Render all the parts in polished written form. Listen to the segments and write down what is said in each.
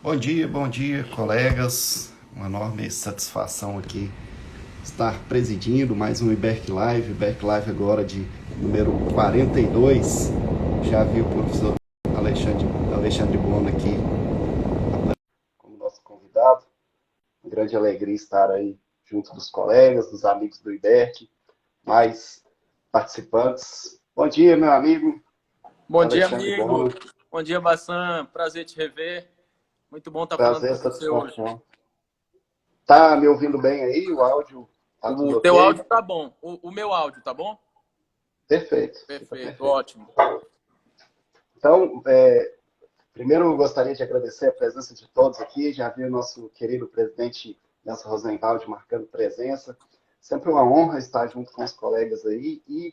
Bom dia, colegas. Uma enorme satisfação aqui estar presidindo mais um IBERC Live. IBERC Live agora de número 42. Já vi o professor Alexandre Bono aqui como nosso convidado. Uma grande alegria estar aí junto dos colegas, dos amigos do IBERC, mais participantes. Bom dia, meu amigo Bom dia, Alexandre amigo. Bono. Bom dia, Bassan. Prazer te rever. Muito bom estar falando Prazer, com você hoje. satisfação. Tá me ouvindo bem aí? O áudio tá tudo O teu ok? áudio tá bom. O meu áudio tá bom? Perfeito, fica Perfeito, perfeito. ótimo. Então, primeiro eu gostaria de agradecer a presença de todos aqui. Já vi o nosso querido presidente Nelson Rosenwald marcando presença. Sempre uma honra estar junto com os colegas aí. E,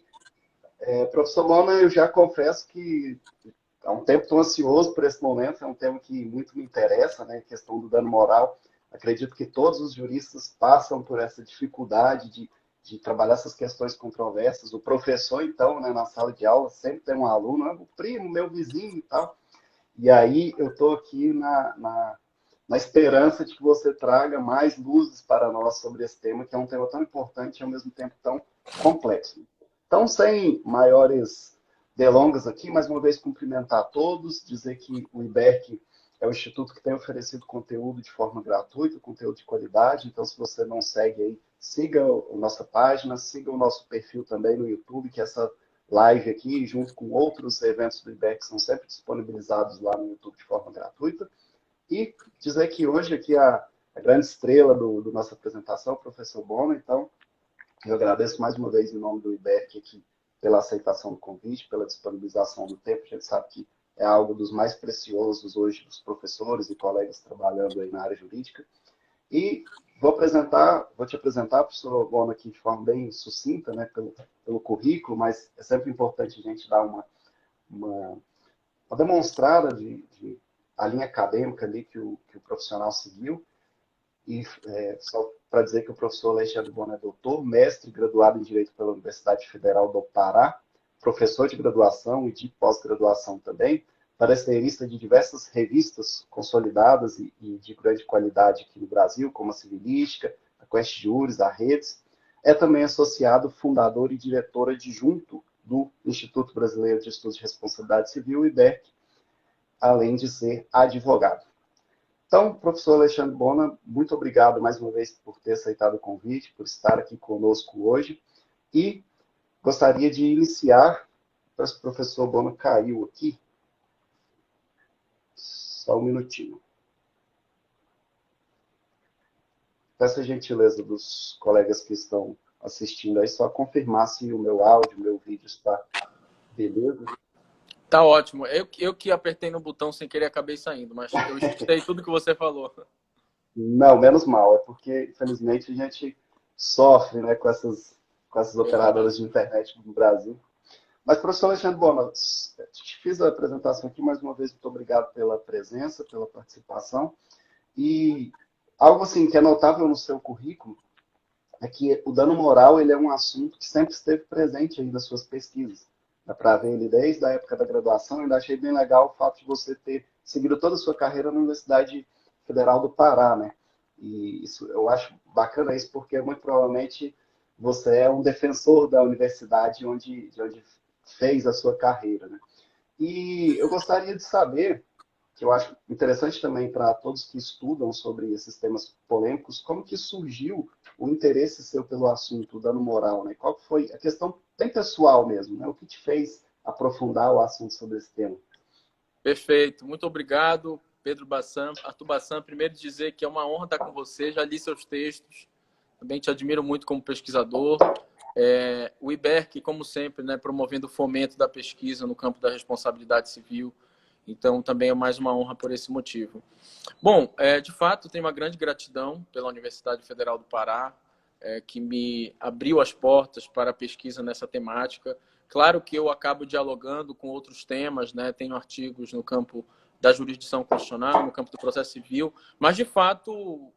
professor Lona, eu já confesso que há um tempo estou ansioso por esse momento. É um tema que muito me interessa, né? A questão do dano moral. Acredito que todos os juristas passam por essa dificuldade de trabalhar essas questões controversas. O professor, então, né, na sala de aula, sempre tem um aluno, o primo, meu vizinho e tal. E aí eu estou aqui na esperança de que você traga mais luzes para nós sobre esse tema, que é um tema tão importante e ao mesmo tempo tão complexo. Então, sem maiores delongas aqui, mais uma vez cumprimentar a todos, dizer que o IBERC é o instituto que tem oferecido conteúdo de forma gratuita, conteúdo de qualidade. Então, se você não segue aí, siga a nossa página, siga o nosso perfil também no YouTube, que essa live aqui, junto com outros eventos do IBEC, são sempre disponibilizados lá no YouTube de forma gratuita. E dizer que hoje aqui a grande estrela do nossa apresentação, o professor Bono. Então, eu agradeço mais uma vez em nome do IBEC aqui pela aceitação do convite, pela disponibilização do tempo. A gente sabe que é algo dos mais preciosos hoje dos professores e colegas trabalhando aí na área jurídica. E vou te apresentar, professor Bono, aqui de forma bem sucinta, né, pelo currículo, mas é sempre importante a gente dar uma, uma demonstrada de a linha acadêmica ali que o profissional seguiu. E só para dizer que o professor Alexandre Bono é doutor, mestre, graduado em Direito pela Universidade Federal do Pará, professor de graduação e de pós-graduação também, pareceirista de diversas revistas consolidadas e de grande qualidade aqui no Brasil, como a Civilística, a Quest Juris, a Redes. É também associado, fundador e diretor adjunto do Instituto Brasileiro de Estudos de Responsabilidade Civil, IBERC, além de ser advogado. Então, professor Alexandre Bona, muito obrigado mais uma vez por ter aceitado o convite, por estar aqui conosco hoje. E gostaria de iniciar, o professor Bona caiu aqui, só um minutinho. Peço a gentileza dos colegas que estão assistindo aí, só confirmar se o meu áudio, o meu vídeo está beleza. Tá ótimo. Eu que apertei no botão sem querer acabei saindo, mas eu escutei tudo que você falou. Não, menos mal, é porque, infelizmente, a gente sofre, né, com essas operadoras de internet no Brasil. Mas, professor Alexandre Bona, te fiz a apresentação aqui, mais uma vez, muito obrigado pela presença, pela participação. E algo assim que é notável no seu currículo é que o dano moral ele é um assunto que sempre esteve presente aí nas suas pesquisas. Dá para ver ele desde a época da graduação. Eu ainda achei bem legal o fato de você ter seguido toda a sua carreira na Universidade Federal do Pará, né? E isso, eu acho bacana isso, porque muito provavelmente você é um defensor da universidade de onde fez a sua carreira, né? E eu gostaria de saber, que eu acho interessante também para todos que estudam sobre esses temas polêmicos, como que surgiu o interesse seu pelo assunto, o dano moral, né? Qual foi a questão bem pessoal mesmo, né? O que te fez aprofundar o assunto sobre esse tema? Perfeito. Muito obrigado, Pedro Bassan. Arthur Bassan, primeiro dizer que é uma honra estar com você. Já li seus textos. Também te admiro muito como pesquisador. O IBERC, como sempre, né, promovendo o fomento da pesquisa no campo da responsabilidade civil. Então, também é mais uma honra por esse motivo. Bom, de fato, tenho uma grande gratidão pela Universidade Federal do Pará, que me abriu as portas para a pesquisa nessa temática. Claro que eu acabo dialogando com outros temas, né? Tenho artigos no campo da jurisdição constitucional, no campo do processo civil, mas, de fato,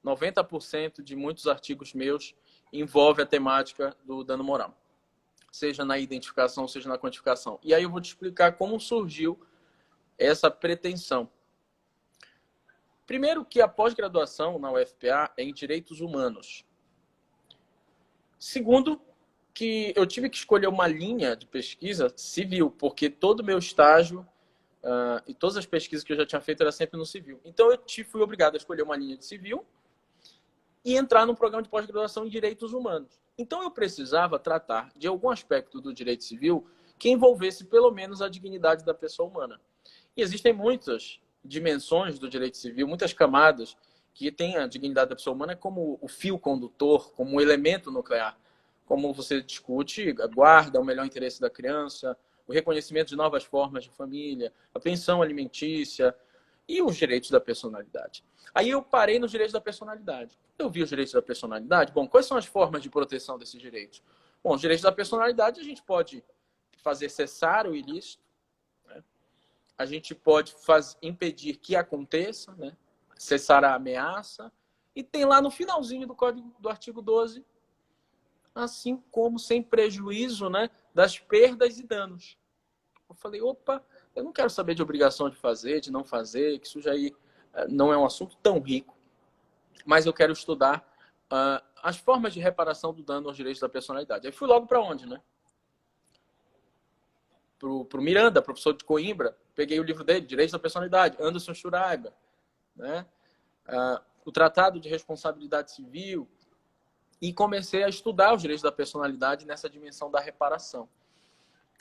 90% de muitos artigos meus envolve a temática do dano moral, seja na identificação, seja na quantificação. E aí eu vou te explicar como surgiu essa pretensão. Primeiro que a pós-graduação na UFPA é em Direitos Humanos. Segundo, que eu tive que escolher uma linha de pesquisa civil, porque todo o meu estágio e todas as pesquisas que eu já tinha feito era sempre no civil. Então, eu fui obrigado a escolher uma linha de civil e entrar num programa de pós-graduação em Direitos Humanos. Então, eu precisava tratar de algum aspecto do direito civil que envolvesse, pelo menos, a dignidade da pessoa humana. E existem muitas dimensões do direito civil, muitas camadas que têm a dignidade da pessoa humana como o fio condutor, como o elemento nuclear. Como você discute a guarda, o melhor interesse da criança, o reconhecimento de novas formas de família, a pensão alimentícia e os direitos da personalidade. Aí eu parei nos direitos da personalidade. Eu vi os direitos da personalidade. Bom, quais são as formas de proteção desses direitos? Bom, os direitos da personalidade a gente pode fazer cessar o ilícito, né? A gente pode impedir que aconteça, né? Cessar a ameaça. E tem lá no finalzinho do Código do artigo 12, assim como sem prejuízo, né, das perdas e danos. Eu falei, opa, eu não quero saber de obrigação de fazer, de não fazer, que isso já aí não é um assunto tão rico, mas eu quero estudar as formas de reparação do dano aos direitos da personalidade. Aí fui logo para onde, né? Pro Miranda, professor de Coimbra, peguei o livro dele, Direitos da Personalidade, Anderson Schuraiber, né? O Tratado de Responsabilidade Civil, e comecei a estudar os direitos da personalidade nessa dimensão da reparação.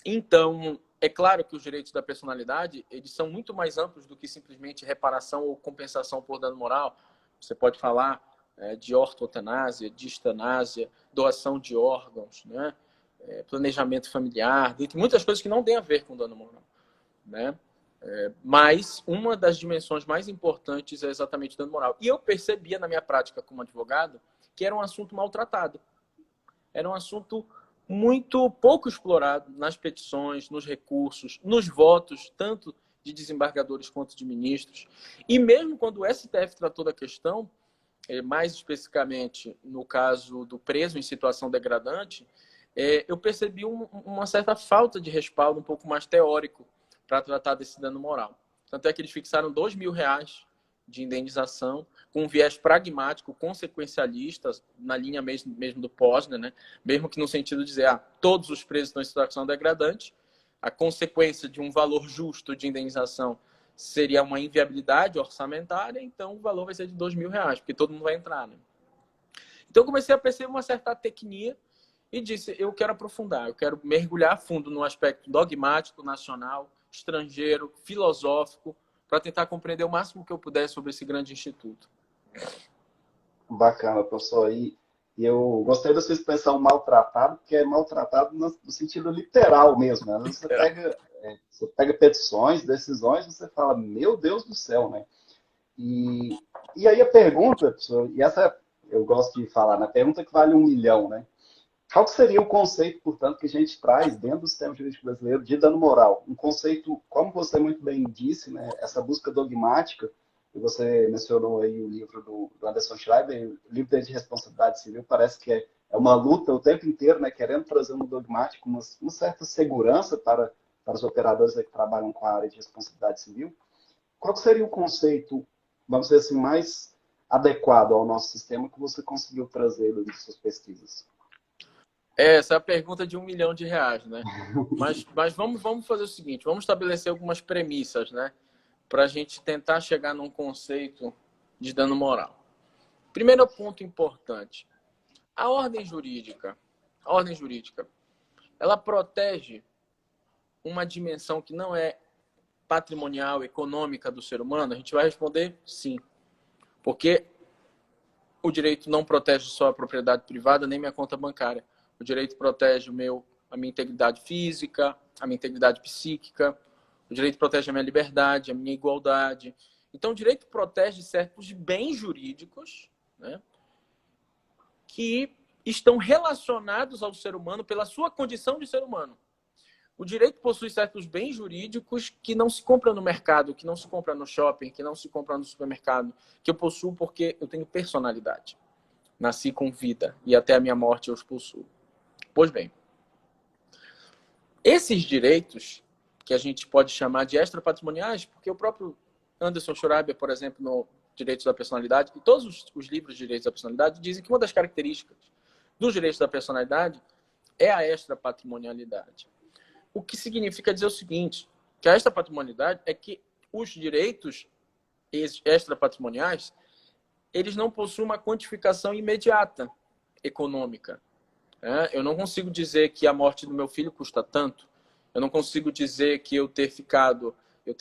Então, é claro que os direitos da personalidade, eles são muito mais amplos do que simplesmente reparação ou compensação por dano moral. Você pode falar de ortotanásia, de distanásia, doação de órgãos, né? Planejamento familiar, dentre muitas coisas que não têm a ver com dano moral, né? Mas uma das dimensões mais importantes é exatamente o dano moral. E eu percebia na minha prática como advogado que era um assunto maltratado. Era um assunto muito pouco explorado nas petições, nos recursos, nos votos, tanto de desembargadores quanto de ministros. E mesmo quando o STF tratou da questão, mais especificamente no caso do preso em situação degradante, eu percebi uma certa falta de respaldo um pouco mais teórico para tratar desse dano moral. Tanto é que eles fixaram R$ 2.000 de indenização, com um viés pragmático, consequencialista, na linha mesmo do Posner, né? Mesmo que no sentido de dizer, todos os presos estão em situação degradante, a consequência de um valor justo de indenização seria uma inviabilidade orçamentária, então o valor vai ser de R$ 2.000, porque todo mundo vai entrar, né? Então eu comecei a perceber uma certa tecnia e disse, eu quero aprofundar, eu quero mergulhar a fundo no aspecto dogmático, nacional, estrangeiro, filosófico, para tentar compreender o máximo que eu puder sobre esse grande instituto. Bacana, professor. E eu gostei da sua expressão maltratado, porque é maltratado no sentido literal mesmo, né? Às vezes você pega petições, decisões, você fala, meu Deus do céu, né? E aí a pergunta, professor, e essa eu gosto de falar, na pergunta que vale 1 milhão, né? Qual que seria o conceito, portanto, que a gente traz dentro do sistema jurídico brasileiro de dano moral? Um conceito, como você muito bem disse, né, essa busca dogmática, e você mencionou aí o livro do Anderson Schreiber, o livro dele de responsabilidade civil, parece que é uma luta o tempo inteiro, né, querendo trazer um dogmático, uma certa segurança para os operadores que trabalham com a área de responsabilidade civil. Qual que seria o conceito, vamos dizer assim, mais adequado ao nosso sistema que você conseguiu trazer em suas pesquisas? Essa é a pergunta de R$ 1 milhão, né? Mas vamos fazer o seguinte, vamos estabelecer algumas premissas, né? Para a gente tentar chegar num conceito de dano moral. Primeiro ponto importante. A ordem jurídica, ela protege uma dimensão que não é patrimonial, econômica do ser humano? A gente vai responder sim. Porque o direito não protege só a propriedade privada, nem minha conta bancária. O direito protege a minha integridade física, a minha integridade psíquica. O direito protege a minha liberdade, a minha igualdade. Então, o direito protege certos bens jurídicos, né, que estão relacionados ao ser humano pela sua condição de ser humano. O direito possui certos bens jurídicos que não se compra no mercado, que não se compra no shopping, que não se compra no supermercado, que eu possuo porque eu tenho personalidade. Nasci com vida e até a minha morte eu os possuo. Pois bem, esses direitos, que a gente pode chamar de extrapatrimoniais, porque o próprio Anderson Schreiber, por exemplo, no Direitos da Personalidade, e todos os livros de direitos da personalidade dizem que uma das características dos direitos da personalidade é a extrapatrimonialidade. O que significa dizer o seguinte, que a extrapatrimonialidade é que os direitos extrapatrimoniais, eles não possuem uma quantificação imediata econômica. Eu não consigo dizer que a morte do meu filho custa tanto. Eu não consigo dizer que eu ter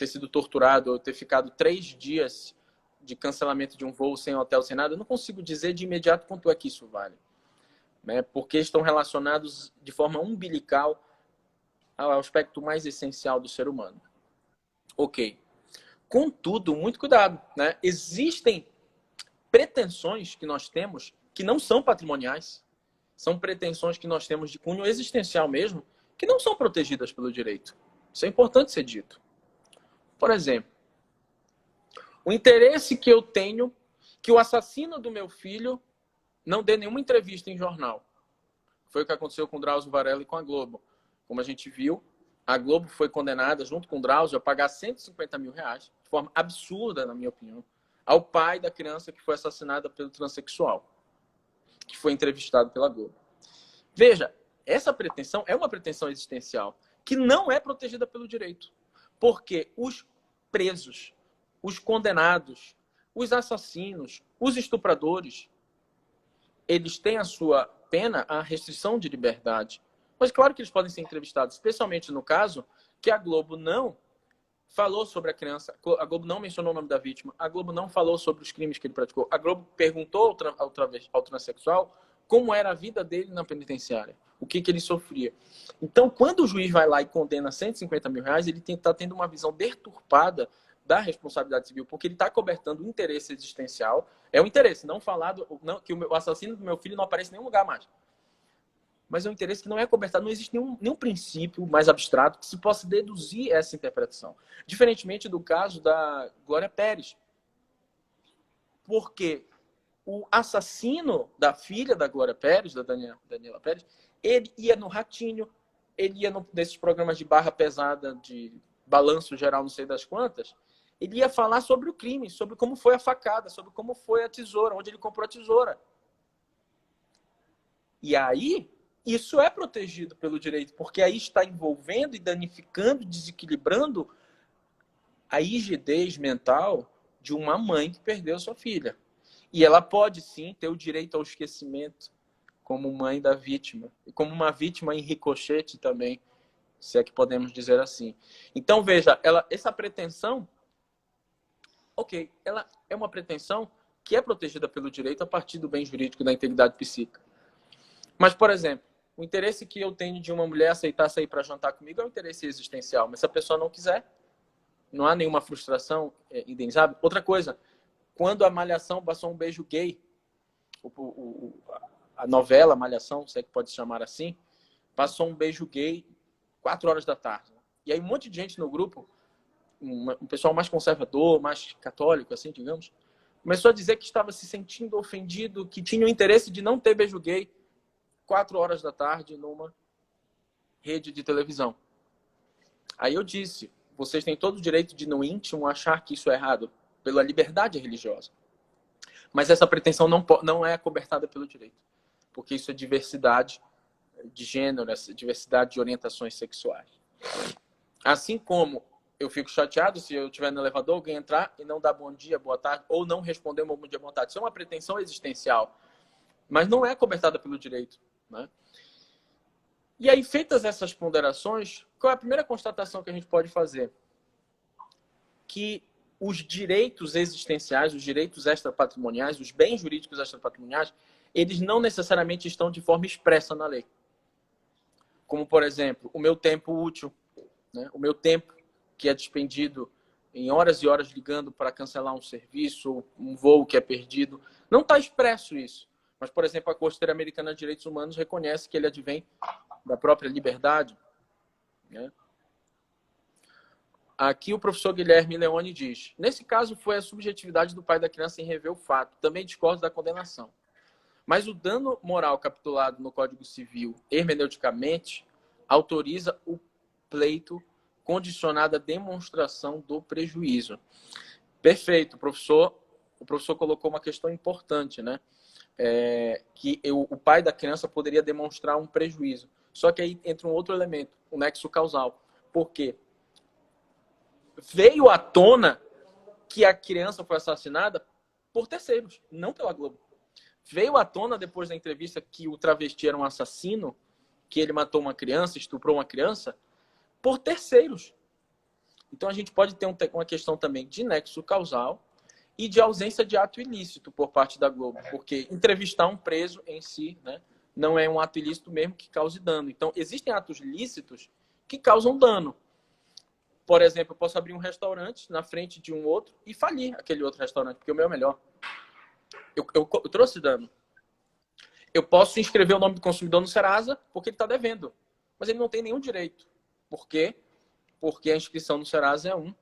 sido torturado, eu ter ficado 3 dias de cancelamento de um voo sem hotel, sem nada. Eu não consigo dizer de imediato quanto é que isso vale. Porque estão relacionados de forma umbilical ao aspecto mais essencial do ser humano. Ok. Contudo, muito cuidado. Existem pretensões que nós temos que não são patrimoniais. São pretensões que nós temos de cunho existencial mesmo, que não são protegidas pelo direito. Isso é importante ser dito. Por exemplo, o interesse que eu tenho que o assassino do meu filho não dê nenhuma entrevista em jornal. Foi o que aconteceu com o Drauzio Varela e com a Globo. Como a gente viu, a Globo foi condenada, junto com o Drauzio, a pagar R$150 mil, de forma absurda, na minha opinião, ao pai da criança que foi assassinada pelo transexual, que foi entrevistado pela Globo. Veja, essa pretensão é uma pretensão existencial que não é protegida pelo direito. Porque os presos, os condenados, os assassinos, os estupradores, eles têm a sua pena a restrição de liberdade. Mas claro que eles podem ser entrevistados, especialmente no caso que a Globo não falou sobre a criança, a Globo não mencionou o nome da vítima, a Globo não falou sobre os crimes que ele praticou, a Globo perguntou ao transexual como era a vida dele na penitenciária, o que ele sofria. Então, quando o juiz vai lá e condena R$150 mil, ele está tendo uma visão deturpada da responsabilidade civil, porque ele está cobertando o interesse existencial. É o interesse, não falado, que o assassino do meu filho não aparece em nenhum lugar mais. Mas é um interesse que não é cobertado, não existe nenhum princípio mais abstrato que se possa deduzir essa interpretação. Diferentemente do caso da Glória Pérez. Porque o assassino da filha da Glória Pérez, da Daniela Pérez, ele ia no Ratinho, ele ia nesses programas de barra pesada, de balanço geral, não sei das quantas, ele ia falar sobre o crime, sobre como foi a facada, sobre como foi a tesoura, onde ele comprou a tesoura. E aí, isso é protegido pelo direito, porque aí está envolvendo e danificando, desequilibrando a rigidez mental de uma mãe que perdeu sua filha. E ela pode, sim, ter o direito ao esquecimento como mãe da vítima. E como uma vítima em ricochete também, se é que podemos dizer assim. Então, veja, essa pretensão, ok, ela é uma pretensão que é protegida pelo direito a partir do bem jurídico da integridade psíquica. Mas, por exemplo, o interesse que eu tenho de uma mulher aceitar sair para jantar comigo é um interesse existencial. Mas se a pessoa não quiser, não há nenhuma frustração indenizável. Outra coisa, quando a Malhação passou um beijo gay, a novela Malhação, se é que pode se chamar assim, passou um beijo gay 4 horas da tarde. E aí um monte de gente no grupo, um pessoal mais conservador, mais católico, assim, digamos, começou a dizer que estava se sentindo ofendido, que tinha o interesse de não ter beijo gay 4 horas da tarde numa rede de televisão. Aí eu disse, vocês têm todo o direito de, no íntimo, achar que isso é errado, pela liberdade religiosa. Mas essa pretensão não é acobertada pelo direito, porque isso é diversidade de gênero, essa diversidade de orientações sexuais. Assim como eu fico chateado se eu estiver no elevador, alguém entrar e não dar bom dia, boa tarde, ou não responder um bom dia, boa tarde. Isso é uma pretensão existencial, mas não é acobertada pelo direito. Né? E aí, feitas essas ponderações, qual é a primeira constatação que a gente pode fazer? Que os direitos existenciais, os direitos extrapatrimoniais, os bens jurídicos extrapatrimoniais, eles não necessariamente estão de forma expressa na lei. Como, por exemplo, o meu tempo útil, né? O meu tempo que é despendido em horas e horas ligando para cancelar um serviço, um voo que é perdido. Não está expresso isso. Mas, por exemplo, a Corte Interamericana de Direitos Humanos reconhece que ele advém da própria liberdade. Né? Aqui o professor Guilherme Leone diz, nesse caso foi a subjetividade do pai da criança em rever o fato. Também discordo da condenação. Mas o dano moral capitulado no Código Civil, hermeneuticamente, autoriza o pleito condicionado à demonstração do prejuízo. Perfeito, professor o professor colocou uma questão importante, né? Que o pai da criança poderia demonstrar um prejuízo. Só que aí entra um outro elemento, o nexo causal. Por quê? Veio à tona que a criança foi assassinada por terceiros, não pela Globo. Veio à tona depois da entrevista que o travesti era um assassino, que ele matou uma criança, estuprou uma criança, por terceiros. Então a gente pode ter uma questão também de nexo causal e de ausência de ato ilícito por parte da Globo, porque entrevistar um preso em si, né, não é um ato ilícito mesmo que cause dano. Então existem atos lícitos que causam dano. Por exemplo, eu posso abrir um restaurante na frente de um outro e falir aquele outro restaurante, porque o meu é melhor. Eu trouxe dano. Eu posso inscrever o nome do consumidor no Serasa porque ele está devendo. Mas ele não tem nenhum direito. Por quê? Porque a inscrição no Serasa é um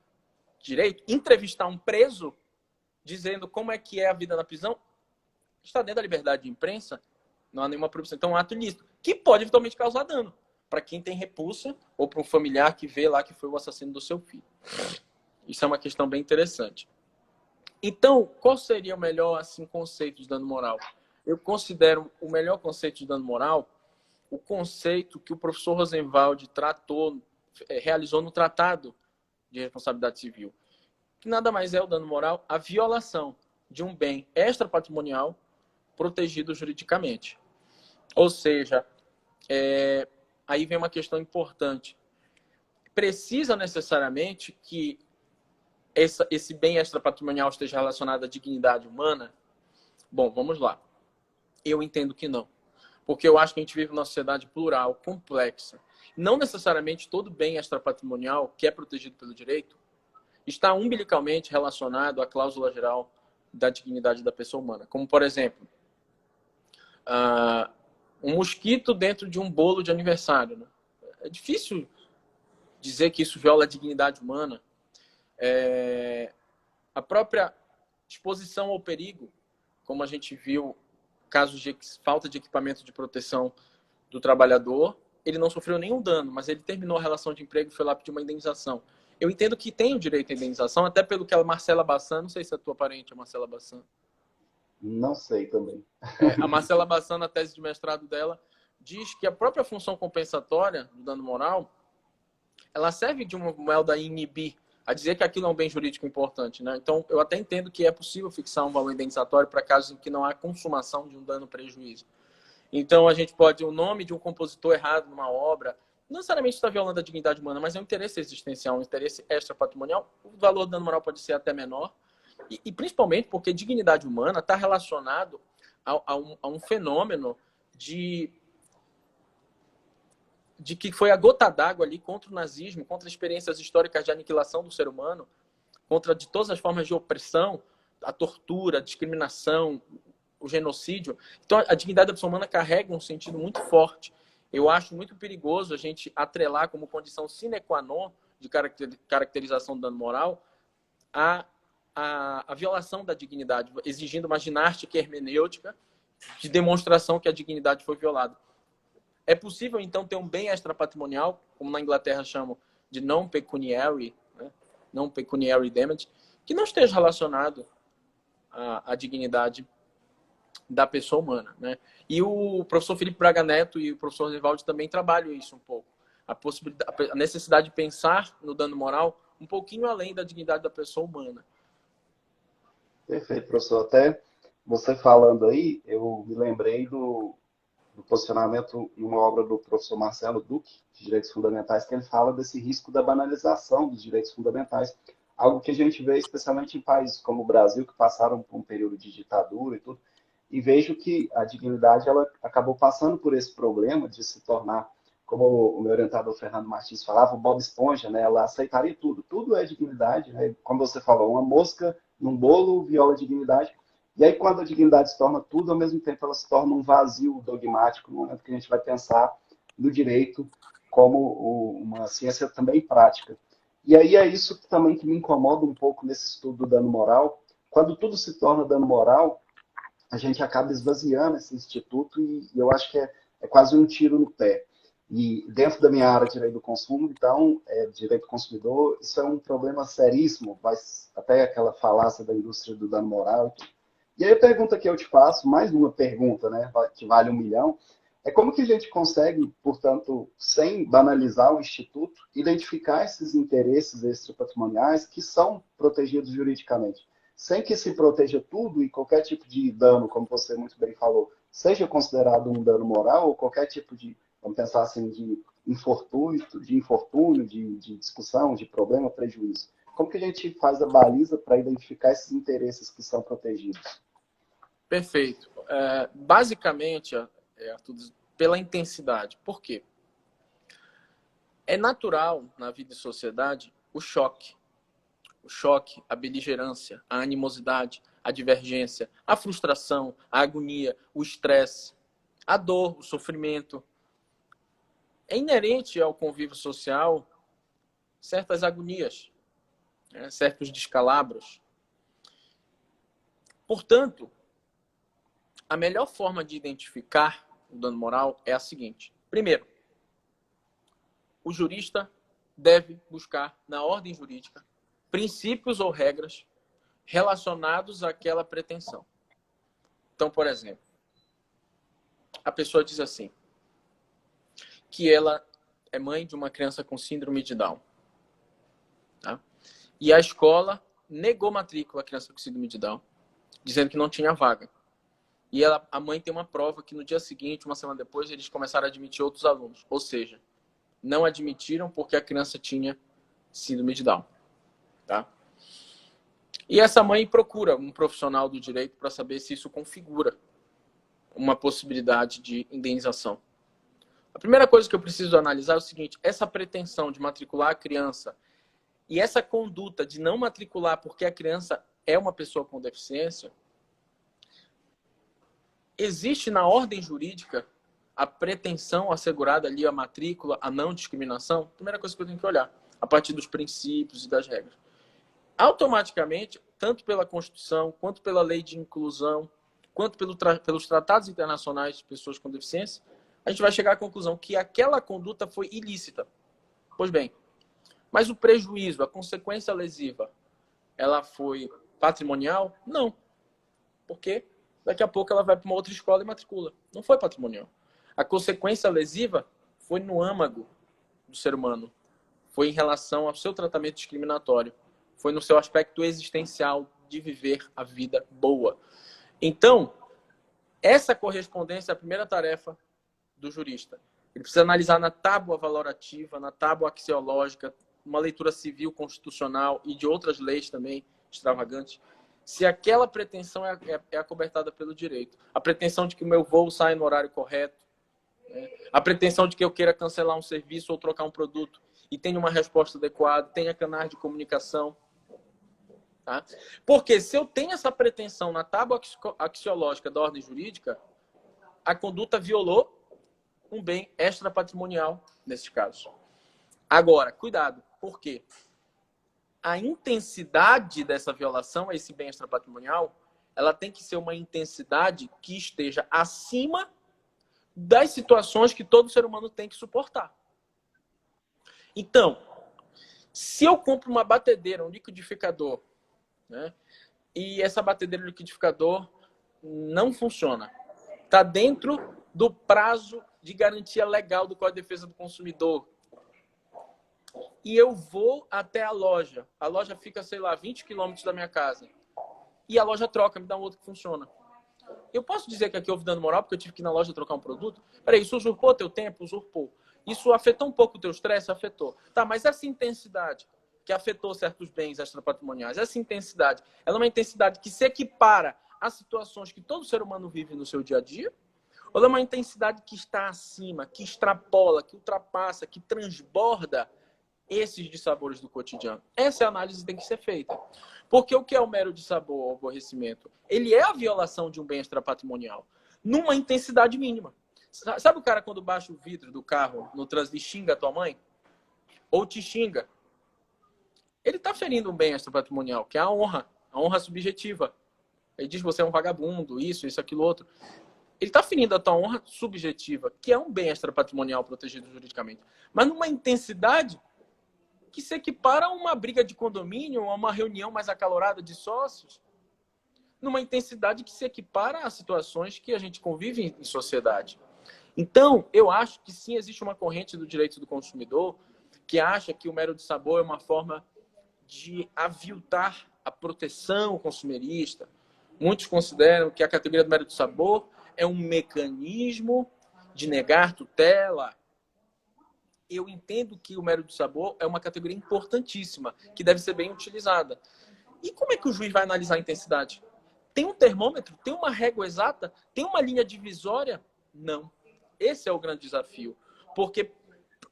direito. Entrevistar um preso dizendo como é que é a vida na prisão está dentro da liberdade de imprensa. Não há nenhuma proibição. Então é um ato ilícito que pode eventualmente causar dano para quem tem repulsa ou para um familiar que vê lá que foi o assassino do seu filho. Isso é uma questão bem interessante. Então, qual seria o melhor assim, conceito de dano moral? Eu considero o melhor conceito de dano moral o conceito que o professor Rosenwald realizou no Tratado de Responsabilidade Civil, que nada mais é o dano moral, a violação de um bem extrapatrimonial protegido juridicamente. Ou seja, aí vem uma questão importante. Precisa necessariamente que esse bem extrapatrimonial esteja relacionado à dignidade humana? Bom, vamos lá. Eu entendo que não. Porque eu acho que a gente vive numa sociedade plural, complexa. Não necessariamente todo bem extrapatrimonial que é protegido pelo direito está umbilicalmente relacionado à cláusula geral da dignidade da pessoa humana. Como, por exemplo, um mosquito dentro de um bolo de aniversário. Né? É difícil dizer que isso viola a dignidade humana. A própria exposição ao perigo, como a gente viu, casos de falta de equipamento de proteção do trabalhador, ele não sofreu nenhum dano, mas ele terminou a relação de emprego e foi lá pedir uma indenização. Eu entendo que tem o direito à indenização, até pelo que a Marcela Bassan, não sei se é tua parente, a Marcela Bassan. Não sei também. A Marcela Bassan, na tese de mestrado dela, diz que a própria função compensatória do dano moral, ela serve de uma moeda a inibir, a dizer que aquilo é um bem jurídico importante. Né? Então, eu até entendo que é possível fixar um valor indenizatório para casos em que não há consumação de um dano-prejuízo. Então, a gente pode, o nome de um compositor errado numa obra, não necessariamente está violando a dignidade humana, mas é um interesse existencial, um interesse extrapatrimonial. O valor do dano moral pode ser até menor. E principalmente porque dignidade humana está relacionado a um fenômeno de que foi a gota d'água ali contra o nazismo, contra experiências históricas de aniquilação do ser humano, contra de todas as formas de opressão, a tortura, a discriminação, o genocídio. Então, a dignidade da pessoa humana carrega um sentido muito forte. Eu acho muito perigoso a gente atrelar como condição sine qua non de caracterização do dano moral a violação da dignidade, exigindo uma ginástica hermenêutica de demonstração que a dignidade foi violada. É possível, então, ter um bem extrapatrimonial, como na Inglaterra chamam de non-pecuniary, né? Non-pecuniary damage, que não esteja relacionado à dignidade da pessoa humana. Né? E o professor Felipe Braga Neto e o professor Rosenwald também trabalham isso um pouco. A necessidade de pensar no dano moral um pouquinho além da dignidade da pessoa humana. Perfeito, professor. Até você falando aí, eu me lembrei do posicionamento em uma obra do professor Marcelo Duque, de Direitos Fundamentais, que ele fala desse risco da banalização dos direitos fundamentais, algo que a gente vê especialmente em países como o Brasil, que passaram por um período de ditadura e tudo, e vejo que a dignidade ela acabou passando por esse problema de se tornar, como o meu orientador Fernando Martins falava, o Bob Esponja, né? Ela aceitaria tudo, tudo é dignidade, né? Como você falou, uma mosca num bolo viola a dignidade. E aí, quando a dignidade se torna tudo, ao mesmo tempo ela se torna um vazio dogmático, no momento que a gente vai pensar no direito como uma ciência também prática. E aí é isso também que me incomoda um pouco nesse estudo do dano moral. Quando tudo se torna dano moral, a gente acaba esvaziando esse instituto e eu acho que é quase um tiro no pé. E dentro da minha área de direito do consumo, então, direito do consumidor, isso é um problema seríssimo, vai até aquela falácia da indústria do dano moral. E aí a pergunta que eu te faço, mais uma pergunta, né, que vale 1 milhão, é como que a gente consegue, portanto, sem banalizar o Instituto, identificar esses interesses extrapatrimoniais que são protegidos juridicamente, sem que se proteja tudo e qualquer tipo de dano, como você muito bem falou, seja considerado um dano moral ou qualquer tipo de, vamos pensar assim, de infortúnio, de discussão, de problema, prejuízo. Como que a gente faz a baliza para identificar esses interesses que são protegidos? Perfeito. Basicamente, Arthur, pela intensidade. Por quê? É natural na vida e sociedade o choque. O choque, a beligerância, a animosidade, a divergência, a frustração, a agonia, o estresse, a dor, o sofrimento. É inerente ao convívio social certas agonias, né? Certos descalabros. Portanto, a melhor forma de identificar o dano moral é a seguinte. Primeiro, o jurista deve buscar, na ordem jurídica, princípios ou regras relacionados àquela pretensão. Então, por exemplo, a pessoa diz assim, que ela é mãe de uma criança com síndrome de Down. Tá? E a escola negou matrícula à criança com síndrome de Down, dizendo que não tinha vaga. E a mãe tem uma prova que no dia seguinte, uma semana depois, eles começaram a admitir outros alunos. Ou seja, não admitiram porque a criança tinha síndrome de Down. Tá? E essa mãe procura um profissional do direito para saber se isso configura uma possibilidade de indenização. A primeira coisa que eu preciso analisar é o seguinte, essa pretensão de matricular a criança e essa conduta de não matricular porque a criança é uma pessoa com deficiência, existe na ordem jurídica a pretensão assegurada ali, a matrícula, a não discriminação? Primeira coisa que eu tenho que olhar, a partir dos princípios e das regras. Automaticamente, tanto pela Constituição, quanto pela lei de inclusão, quanto pelos tratados internacionais de pessoas com deficiência, a gente vai chegar à conclusão que aquela conduta foi ilícita. Pois bem, mas o prejuízo, a consequência lesiva, ela foi patrimonial? Não. Porque daqui a pouco ela vai para uma outra escola e matricula. Não foi patrimonial. A consequência lesiva foi no âmago do ser humano. Foi em relação ao seu tratamento discriminatório. Foi no seu aspecto existencial de viver a vida boa. Então, essa correspondência é a primeira tarefa do jurista. Ele precisa analisar na tábua valorativa, na tábua axiológica, uma leitura civil, constitucional e de outras leis também extravagantes, se aquela pretensão é acobertada pelo direito. A pretensão de que o meu voo saia no horário correto, né? A pretensão de que eu queira cancelar um serviço ou trocar um produto e tenha uma resposta adequada, tenha canais de comunicação. Tá? Porque se eu tenho essa pretensão na tábua axiológica da ordem jurídica, a conduta violou um bem extrapatrimonial nesse caso. Agora, cuidado, por quê? A intensidade dessa violação a esse bem extrapatrimonial, ela tem que ser uma intensidade que esteja acima das situações que todo ser humano tem que suportar. Então, se eu compro uma batedeira, um liquidificador, né, e essa batedeira, liquidificador, não funciona, está dentro do prazo de garantia legal do Código de Defesa do Consumidor, e eu vou até a loja fica, sei lá, 20 quilômetros da minha casa, e a loja troca, me dá um outro que funciona. Eu posso dizer que aqui houve dano moral porque eu tive que ir na loja trocar um produto? Peraí, isso usurpou teu tempo? Usurpou. Isso afetou um pouco o teu estresse? Afetou. Tá, mas essa intensidade que afetou certos bens extrapatrimoniais, essa intensidade, ela é uma intensidade que se equipara a situações que todo ser humano vive no seu dia a dia? Ou ela é uma intensidade que está acima, que extrapola, que ultrapassa, que transborda esses dissabores do cotidiano? Essa análise tem que ser feita. Porque o que é o mero dissabor ou aborrecimento? Ele é a violação de um bem extrapatrimonial, numa intensidade mínima. Sabe o cara quando baixa o vidro do carro no trânsito e xinga a tua mãe? Ou te xinga? Ele está ferindo um bem extrapatrimonial, que é a honra subjetiva. Ele diz que você é um vagabundo, isso, aquilo, outro. ele está ferindo a tua honra subjetiva, que é um bem extrapatrimonial protegido juridicamente, mas numa intensidade que se equipara a uma briga de condomínio, a uma reunião mais acalorada de sócios, numa intensidade que se equipara a situações que a gente convive em sociedade. Então, eu acho que sim, existe uma corrente do direito do consumidor que acha que o mero de sabor é uma forma de aviltar a proteção consumerista. Muitos consideram que a categoria do mero de sabor é um mecanismo de negar tutela. Eu entendo que o mero de sabor é uma categoria importantíssima, que deve ser bem utilizada. E como é que o juiz vai analisar a intensidade? Tem um termômetro? Tem uma régua exata? Tem uma linha divisória? Não. Esse é o grande desafio. Porque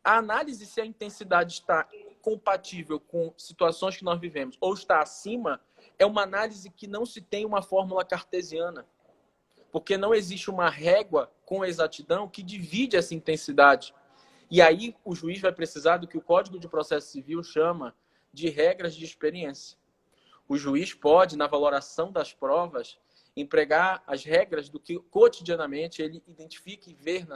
a análise se a intensidade está compatível com situações que nós vivemos ou está acima, é uma análise que não se tem uma fórmula cartesiana. Porque não existe uma régua com exatidão que divide essa intensidade. E aí o juiz vai precisar do que o Código de Processo Civil chama de regras de experiência. O juiz pode, na valoração das provas, empregar as regras do que cotidianamente ele identifica e vê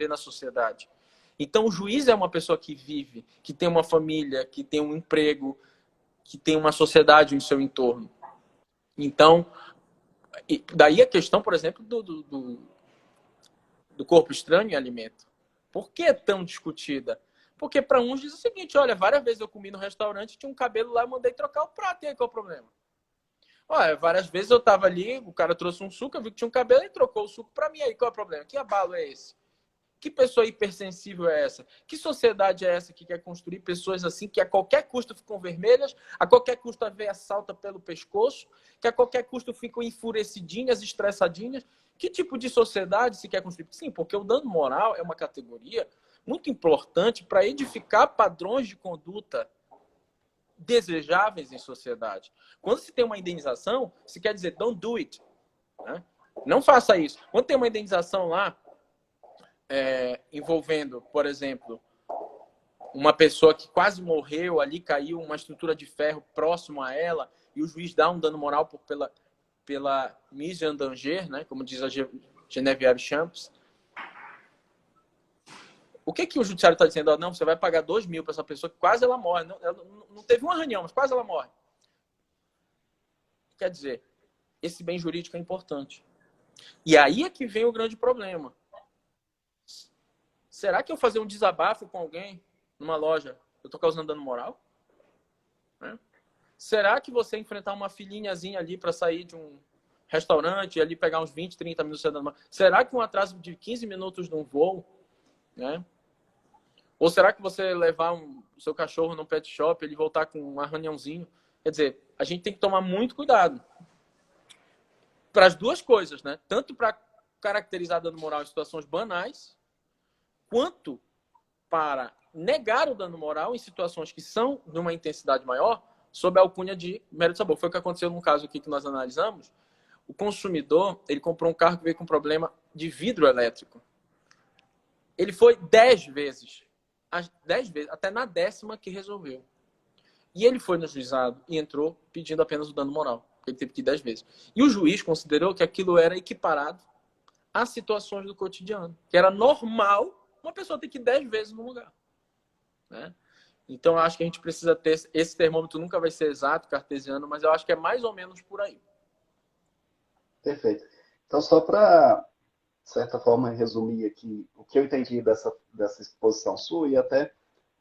na sociedade. Então, o juiz é uma pessoa que vive, que tem uma família, que tem um emprego, que tem uma sociedade em seu entorno. Então, daí a questão, por exemplo, do corpo estranho em alimento. Por que é tão discutida? Porque para uns diz o seguinte, olha, várias vezes eu comi no restaurante, tinha um cabelo lá, eu mandei trocar o prato, e aí qual é o problema? Olha, várias vezes eu estava ali, o cara trouxe um suco, eu vi que tinha um cabelo e trocou o suco para mim, aí qual é o problema? Que abalo é esse? Que pessoa hipersensível é essa? Que sociedade é essa que quer construir pessoas assim, que a qualquer custo ficam vermelhas, a qualquer custo a veia salta pelo pescoço, que a qualquer custo ficam enfurecidinhas, estressadinhas? Que tipo de sociedade se quer construir? Sim, porque o dano moral é uma categoria muito importante para edificar padrões de conduta desejáveis em sociedade. Quando se tem uma indenização, se quer dizer don't do it. Né? Não faça isso. Quando tem uma indenização lá, envolvendo, por exemplo, uma pessoa que quase morreu, ali caiu uma estrutura de ferro próximo a ela, e o juiz dá um dano moral pela mise en danger, né? Como diz a Geneviève Champs. O que o judiciário está dizendo? Não, você vai pagar 2 mil para essa pessoa que quase ela morre. Não, ela não teve um arranhão, mas quase ela morre. Quer dizer, esse bem jurídico é importante. E aí é que vem o grande problema. Será que eu fazer um desabafo com alguém numa loja, eu estou causando dano moral? Será que você enfrentar uma filhinhazinha ali para sair de um restaurante e ali pegar uns 20, 30 minutos de dano moral? Será que um atraso de 15 minutos num voo, né? Ou será que você levar o seu cachorro num pet shop, ele voltar com um arranhãozinho? Quer dizer, a gente tem que tomar muito cuidado. Para as duas coisas, né? Tanto para caracterizar dano moral em situações banais, quanto para negar o dano moral em situações que são de uma intensidade maior, sob a alcunha de mero de sabor. Foi o que aconteceu num caso aqui que nós analisamos. O consumidor, ele comprou um carro que veio com problema de vidro elétrico. Ele foi 10 vezes, até na 10ª que resolveu. E ele foi no juizado e entrou pedindo apenas o dano moral. Ele teve que ir 10 vezes. E o juiz considerou que aquilo era equiparado às situações do cotidiano. Que era normal uma pessoa ter que ir 10 vezes no lugar. Né? Então, eu acho que a gente precisa ter... Esse termômetro nunca vai ser exato, cartesiano, mas eu acho que é mais ou menos por aí. Perfeito. Então, só para, de certa forma, resumir aqui o que eu entendi dessa exposição sua e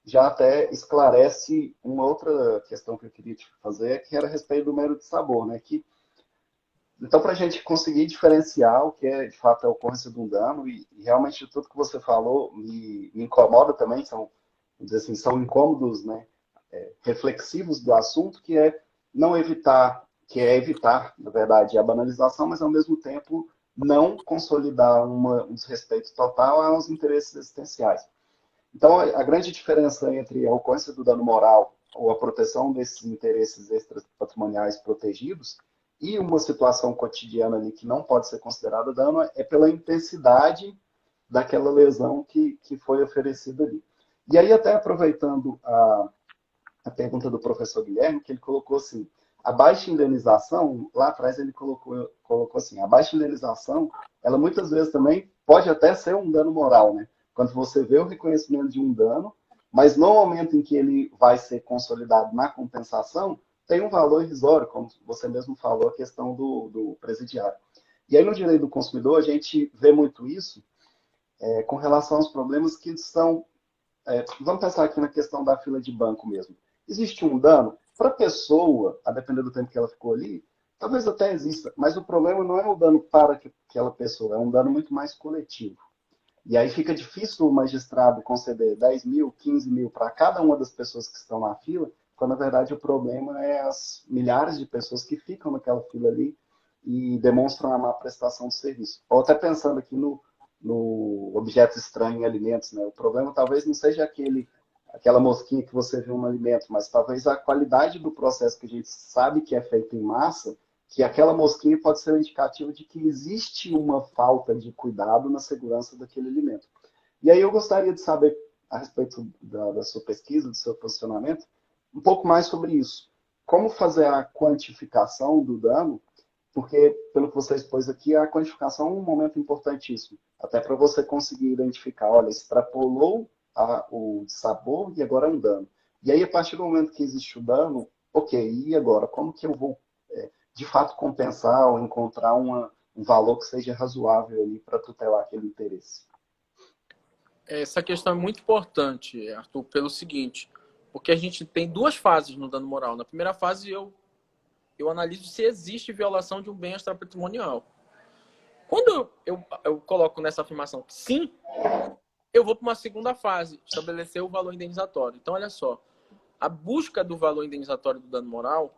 já até esclarece uma outra questão que eu queria te fazer, que era a respeito do mero de sabor, né? Então, para a gente conseguir diferenciar o que é, de fato, a ocorrência de um dano, e realmente tudo que você falou me incomoda também, vamos dizer assim, são incômodos, né, reflexivos do assunto, que é evitar, na verdade, a banalização, mas, ao mesmo tempo, não consolidar um desrespeito total aos interesses existenciais. Então, a grande diferença entre a ocorrência do dano moral ou a proteção desses interesses extrapatrimoniais protegidos e uma situação cotidiana ali que não pode ser considerada dano é pela intensidade daquela lesão que foi oferecida ali. E aí, até aproveitando a pergunta do professor Guilherme, que ele colocou assim, a baixa indenização, lá atrás ele colocou assim, a baixa indenização, ela muitas vezes também pode até ser um dano moral, né? Quando você vê o reconhecimento de um dano, mas no momento em que ele vai ser consolidado na compensação, tem um valor irrisório, como você mesmo falou, a questão do presidiário. E aí no direito do consumidor, a gente vê muito isso com relação aos problemas que são... vamos pensar aqui na questão da fila de banco mesmo. Existe um dano, para a pessoa, a depender do tempo que ela ficou ali, talvez até exista, mas o problema não é o dano para aquela pessoa, é um dano muito mais coletivo. E aí fica difícil o magistrado conceder 10 mil, 15 mil para cada uma das pessoas que estão na fila, quando na verdade o problema é as milhares de pessoas que ficam naquela fila ali e demonstram a má prestação de serviço. Ou até pensando aqui no objeto estranho em alimentos, né? O problema talvez não seja aquela mosquinha que você viu no alimento, mas talvez a qualidade do processo que a gente sabe que é feito em massa, que aquela mosquinha pode ser um indicativo de que existe uma falta de cuidado na segurança daquele alimento. E aí eu gostaria de saber, a respeito da sua pesquisa, do seu posicionamento, um pouco mais sobre isso. Como fazer a quantificação do dano, porque, pelo que você expôs aqui, a quantificação é um momento importantíssimo, até para você conseguir identificar, olha, extrapolou o sabor e agora é um dano. E aí, a partir do momento que existe o dano, ok, e agora? Como que eu vou, de fato, compensar ou encontrar um valor que seja razoável ali para tutelar aquele interesse? Essa questão é muito importante, Arthur, pelo seguinte, porque a gente tem duas fases no dano moral. Na primeira fase, eu analiso se existe violação de um bem extrapatrimonial. Quando eu coloco nessa afirmação que sim, eu vou para uma segunda fase, estabelecer o valor indenizatório. Então, olha só, a busca do valor indenizatório do dano moral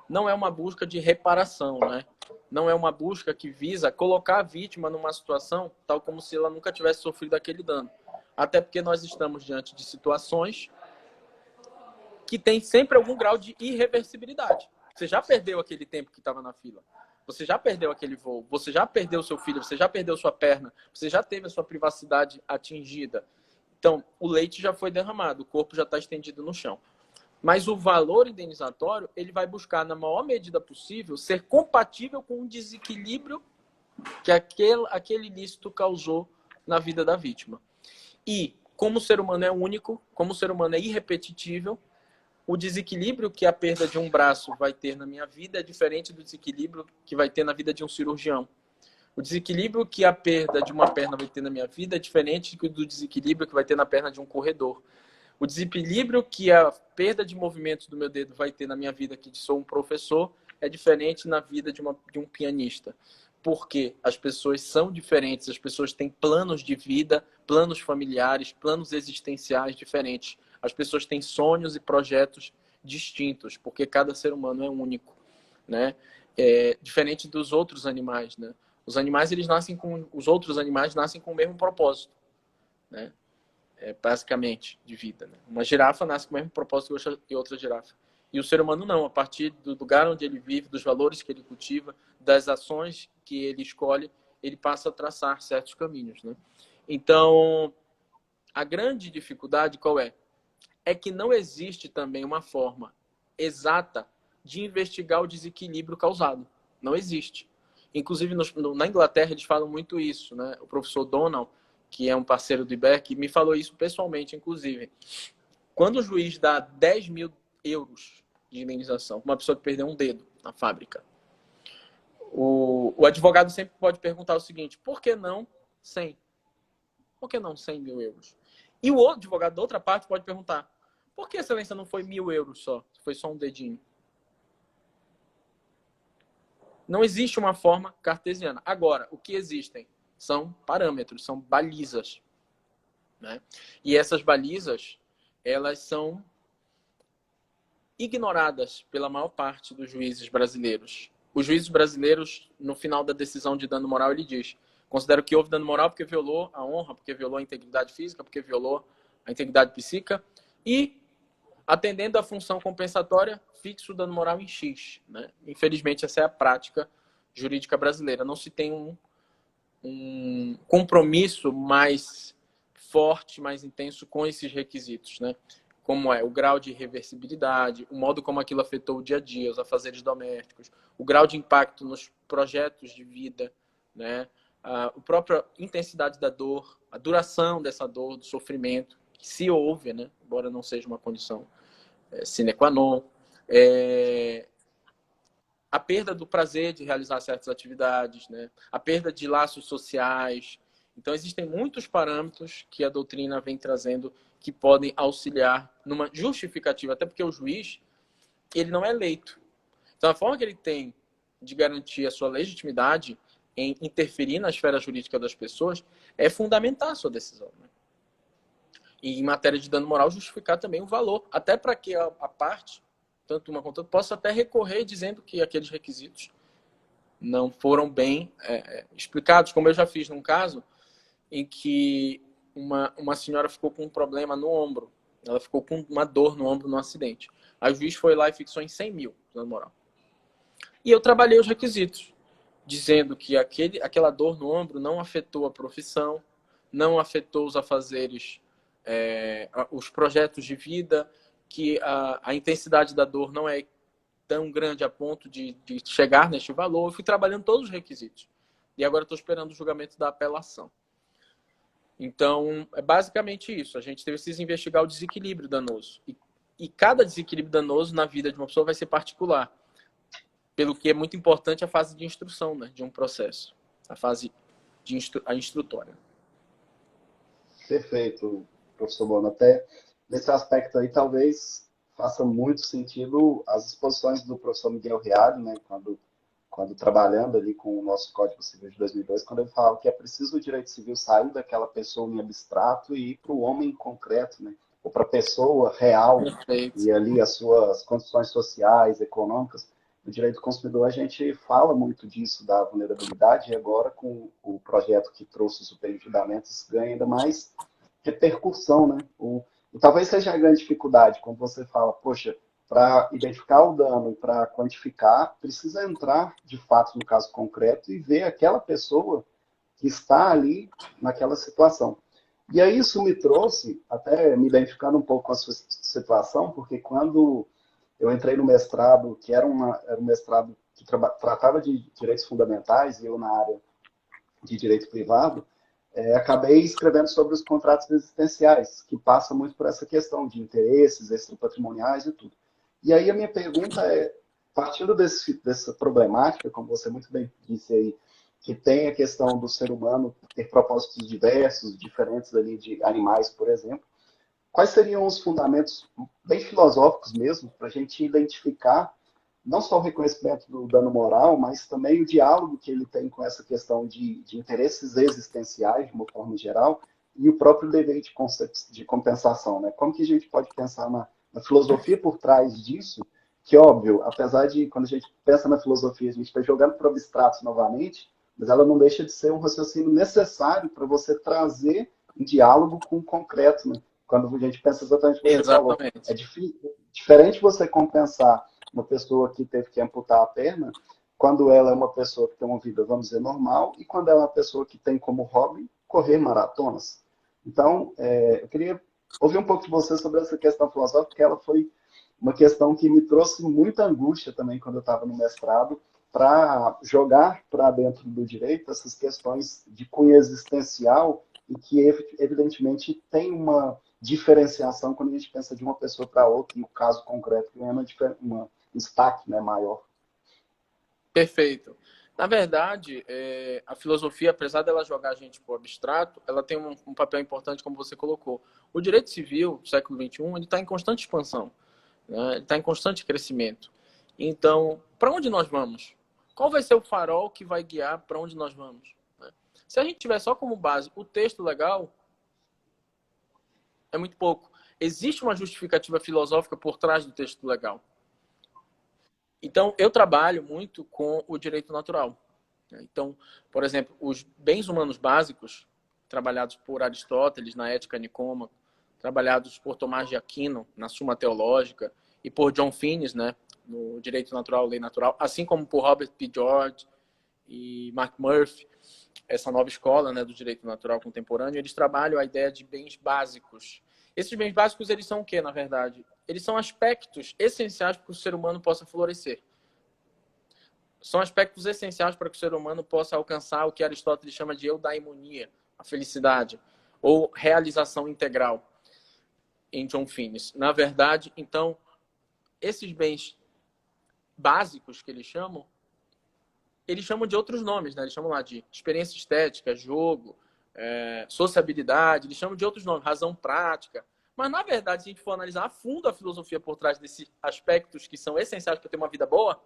não é uma busca de reparação, né? Não é uma busca que visa colocar a vítima numa situação tal como se ela nunca tivesse sofrido aquele dano. Até porque nós estamos diante de situações que tem sempre algum grau de irreversibilidade. Você já perdeu aquele tempo que estava na fila. Você já perdeu aquele voo. Você já perdeu seu filho. Você já perdeu sua perna. Você já teve a sua privacidade atingida. Então, o leite já foi derramado. O corpo já está estendido no chão. Mas o valor indenizatório, ele vai buscar, na maior medida possível, ser compatível com o desequilíbrio que aquele ilícito causou na vida da vítima. E, como o ser humano é único, como o ser humano é irrepetível, o desequilíbrio que a perda de um braço vai ter na minha vida é diferente do desequilíbrio que vai ter na vida de um cirurgião. O desequilíbrio que a perda de uma perna vai ter na minha vida é diferente do desequilíbrio que vai ter na perna de um corredor. O desequilíbrio que a perda de movimento do meu dedo vai ter na minha vida, que sou um professor, é diferente na vida de um pianista. Porque as pessoas são diferentes, as pessoas têm planos de vida, planos familiares, planos existenciais diferentes. As pessoas têm sonhos e projetos distintos, porque cada ser humano é único, né? Diferente dos outros animais, né? Os outros animais nascem com o mesmo propósito, né? Basicamente, de vida, né? Uma girafa nasce com o mesmo propósito que outra girafa. E o ser humano não, a partir do lugar onde ele vive, dos valores que ele cultiva, das ações que ele escolhe, ele passa a traçar certos caminhos, né? Então, a grande dificuldade qual é? É que não existe também uma forma exata de investigar o desequilíbrio causado. Não existe. Inclusive, na Inglaterra, eles falam muito isso, né? O professor Donald, que é um parceiro do IBEC, me falou isso pessoalmente, inclusive. Quando o juiz dá 10 mil euros de indenização para uma pessoa que perdeu um dedo na fábrica, o advogado sempre pode perguntar o seguinte: por que não 100? Por que não 100 mil euros? E o outro advogado da outra parte pode perguntar: por que, excelência, não foi 1.000 euros só? Foi só um dedinho. Não existe uma forma cartesiana. Agora, o que existem são parâmetros, são balizas, né? E essas balizas, elas são ignoradas pela maior parte dos juízes brasileiros. Os juízes brasileiros, no final da decisão de dano moral, ele diz: considero que houve dano moral porque violou a honra, porque violou a integridade física, porque violou a integridade psíquica e, atendendo à função compensatória, fixo o dano moral em X, né? Infelizmente, essa é a prática jurídica brasileira. Não se tem um compromisso mais forte, mais intenso com esses requisitos, né? como é o grau de reversibilidade, o modo como aquilo afetou o dia a dia, os afazeres domésticos, o grau de impacto nos projetos de vida, né? A própria intensidade da dor, a duração dessa dor, do sofrimento, que se houve, né? Embora não seja uma condição sine qua non, a perda do prazer de realizar certas atividades, né? A perda de laços sociais. Então, existem muitos parâmetros que a doutrina vem trazendo que podem auxiliar numa justificativa, até porque o juiz, ele não é eleito. Então, a forma que ele tem de garantir a sua legitimidade em interferir na esfera jurídica das pessoas é fundamentar a sua decisão, né? E em matéria de dano moral, justificar também o valor, até para que a parte, tanto uma quanto outra, possa até recorrer dizendo que aqueles requisitos não foram bem explicados, como eu já fiz num caso em que uma senhora ficou com um problema no ombro. Ela ficou com uma dor no ombro no acidente. A juiz foi lá e fixou em 100 mil, dano moral. E eu trabalhei os requisitos, dizendo que aquela dor no ombro não afetou a profissão, não afetou os afazeres, os projetos de vida, que a intensidade da dor não é tão grande a ponto de chegar neste valor. Eu fui trabalhando todos os requisitos. E agora estou esperando o julgamento da apelação. Então, é basicamente isso. A gente precisa investigar o desequilíbrio danoso. E cada desequilíbrio danoso na vida de uma pessoa vai ser particular. Pelo que é muito importante a fase de instrução, né, de um processo. A fase a instrutória. Perfeito, professor Bono. Até nesse aspecto aí, talvez faça muito sentido as exposições do professor Miguel Reale, né, quando trabalhando ali com o nosso Código Civil de 2002, quando ele falava que é preciso o direito civil sair daquela pessoa em abstrato e ir para o homem concreto, né, ou para a pessoa real. Perfeito. E ali as suas condições sociais, econômicas. No direito do consumidor, a gente fala muito disso, da vulnerabilidade, e agora com o projeto que trouxe os superinfundamentos, ganha ainda mais repercussão, né? E talvez seja a grande dificuldade, quando você fala, poxa, para identificar o dano e para quantificar, precisa entrar, de fato, no caso concreto e ver aquela pessoa que está ali naquela situação. E aí isso me trouxe, até me identificando um pouco com a sua situação, porque quando eu entrei no mestrado, que era um mestrado que tratava de direitos fundamentais, e eu na área de direito privado, acabei escrevendo sobre os contratos existenciais, que passa muito por essa questão de interesses extrapatrimoniais e tudo. E aí a minha pergunta é, partindo dessa problemática, como você muito bem disse aí, que tem a questão do ser humano ter propósitos diversos, diferentes ali de animais, por exemplo, quais seriam os fundamentos bem filosóficos mesmo, para a gente identificar não só o reconhecimento do dano moral, mas também o diálogo que ele tem com essa questão de interesses existenciais, de uma forma geral, e o próprio dever de compensação, né? Como que a gente pode pensar na filosofia por trás disso, que, óbvio, apesar de, quando a gente pensa na filosofia, a gente está jogando para o abstrato novamente, mas ela não deixa de ser um raciocínio necessário para você trazer um diálogo com o concreto, né? Quando a gente pensa exatamente o que você falou. É diferente você compensar uma pessoa que teve que amputar a perna, quando ela é uma pessoa que tem uma vida, vamos dizer, normal, e quando ela é uma pessoa que tem como hobby correr maratonas. Então, eu queria ouvir um pouco de você sobre essa questão filosófica, porque ela foi uma questão que me trouxe muita angústia também quando eu estava no mestrado, para jogar para dentro do direito essas questões de cunho existencial e que, evidentemente, tem uma diferenciação quando a gente pensa de uma pessoa para outra, e o caso concreto ganha um destaque, né, maior. Perfeito. Na verdade, a filosofia, apesar dela jogar a gente para o abstrato, ela tem um papel importante, como você colocou. O direito civil do século XXI ele está em constante expansão, né? Ele está em constante crescimento. Então, para onde nós vamos? Qual vai ser o farol que vai guiar para onde nós vamos? Se a gente tiver só como base o texto legal, é muito pouco. Existe uma justificativa filosófica por trás do texto legal. Então, eu trabalho muito com o direito natural. Então, por exemplo, os bens humanos básicos, trabalhados por Aristóteles na Ética Nicômaco, trabalhados por Tomás de Aquino na Suma Teológica e por John Finnes, né, no Direito Natural, Lei Natural, assim como por Robert P. George e Mark Murphy, essa nova escola, né, do direito natural contemporâneo, eles trabalham a ideia de bens básicos. Esses bens básicos, eles são o quê, na verdade? Eles são aspectos essenciais para que o ser humano possa florescer. São aspectos essenciais para que o ser humano possa alcançar o que Aristóteles chama de eudaimonia, a felicidade, ou realização integral, em John Finnis. Na verdade, então, esses bens básicos que eles chamam de outros nomes, né? Eles chamam lá de experiência estética, jogo, sociabilidade, eles chamam de outros nomes, razão prática. Mas, na verdade, se a gente for analisar a fundo a filosofia por trás desses aspectos que são essenciais para ter uma vida boa,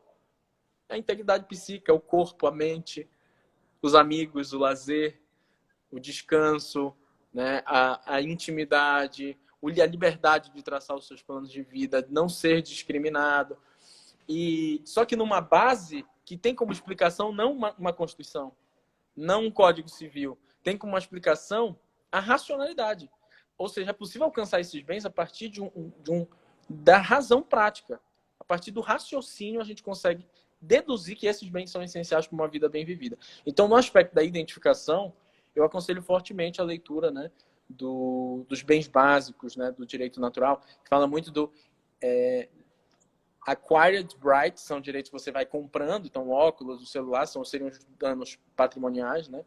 é a integridade psíquica, o corpo, a mente, os amigos, o lazer, o descanso, né? a intimidade, a liberdade de traçar os seus planos de vida, não ser discriminado. E só que numa base que tem como explicação não uma Constituição, não um Código Civil, tem como uma explicação a racionalidade. Ou seja, é possível alcançar esses bens a partir da razão prática. A partir do raciocínio, a gente consegue deduzir que esses bens são essenciais para uma vida bem vivida. Então, no aspecto da identificação, eu aconselho fortemente a leitura, né, dos bens básicos, né, do direito natural, que fala muito do acquired rights, são direitos que você vai comprando, então óculos, o celular, seriam os danos patrimoniais, né?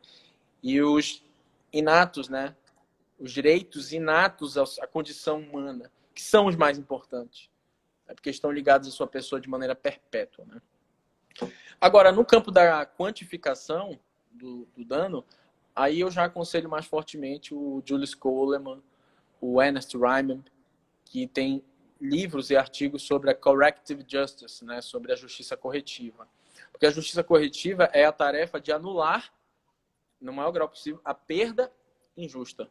E os inatos, né? Os direitos inatos à condição humana, que são os mais importantes, porque estão ligados à sua pessoa de maneira perpétua, né? Agora, no campo da quantificação do dano, aí eu já aconselho mais fortemente o Julius Coleman, o Ernest Reimann, que tem livros e artigos sobre a corrective justice, né, sobre a justiça corretiva. Porque a justiça corretiva é a tarefa de anular, no maior grau possível, a perda injusta,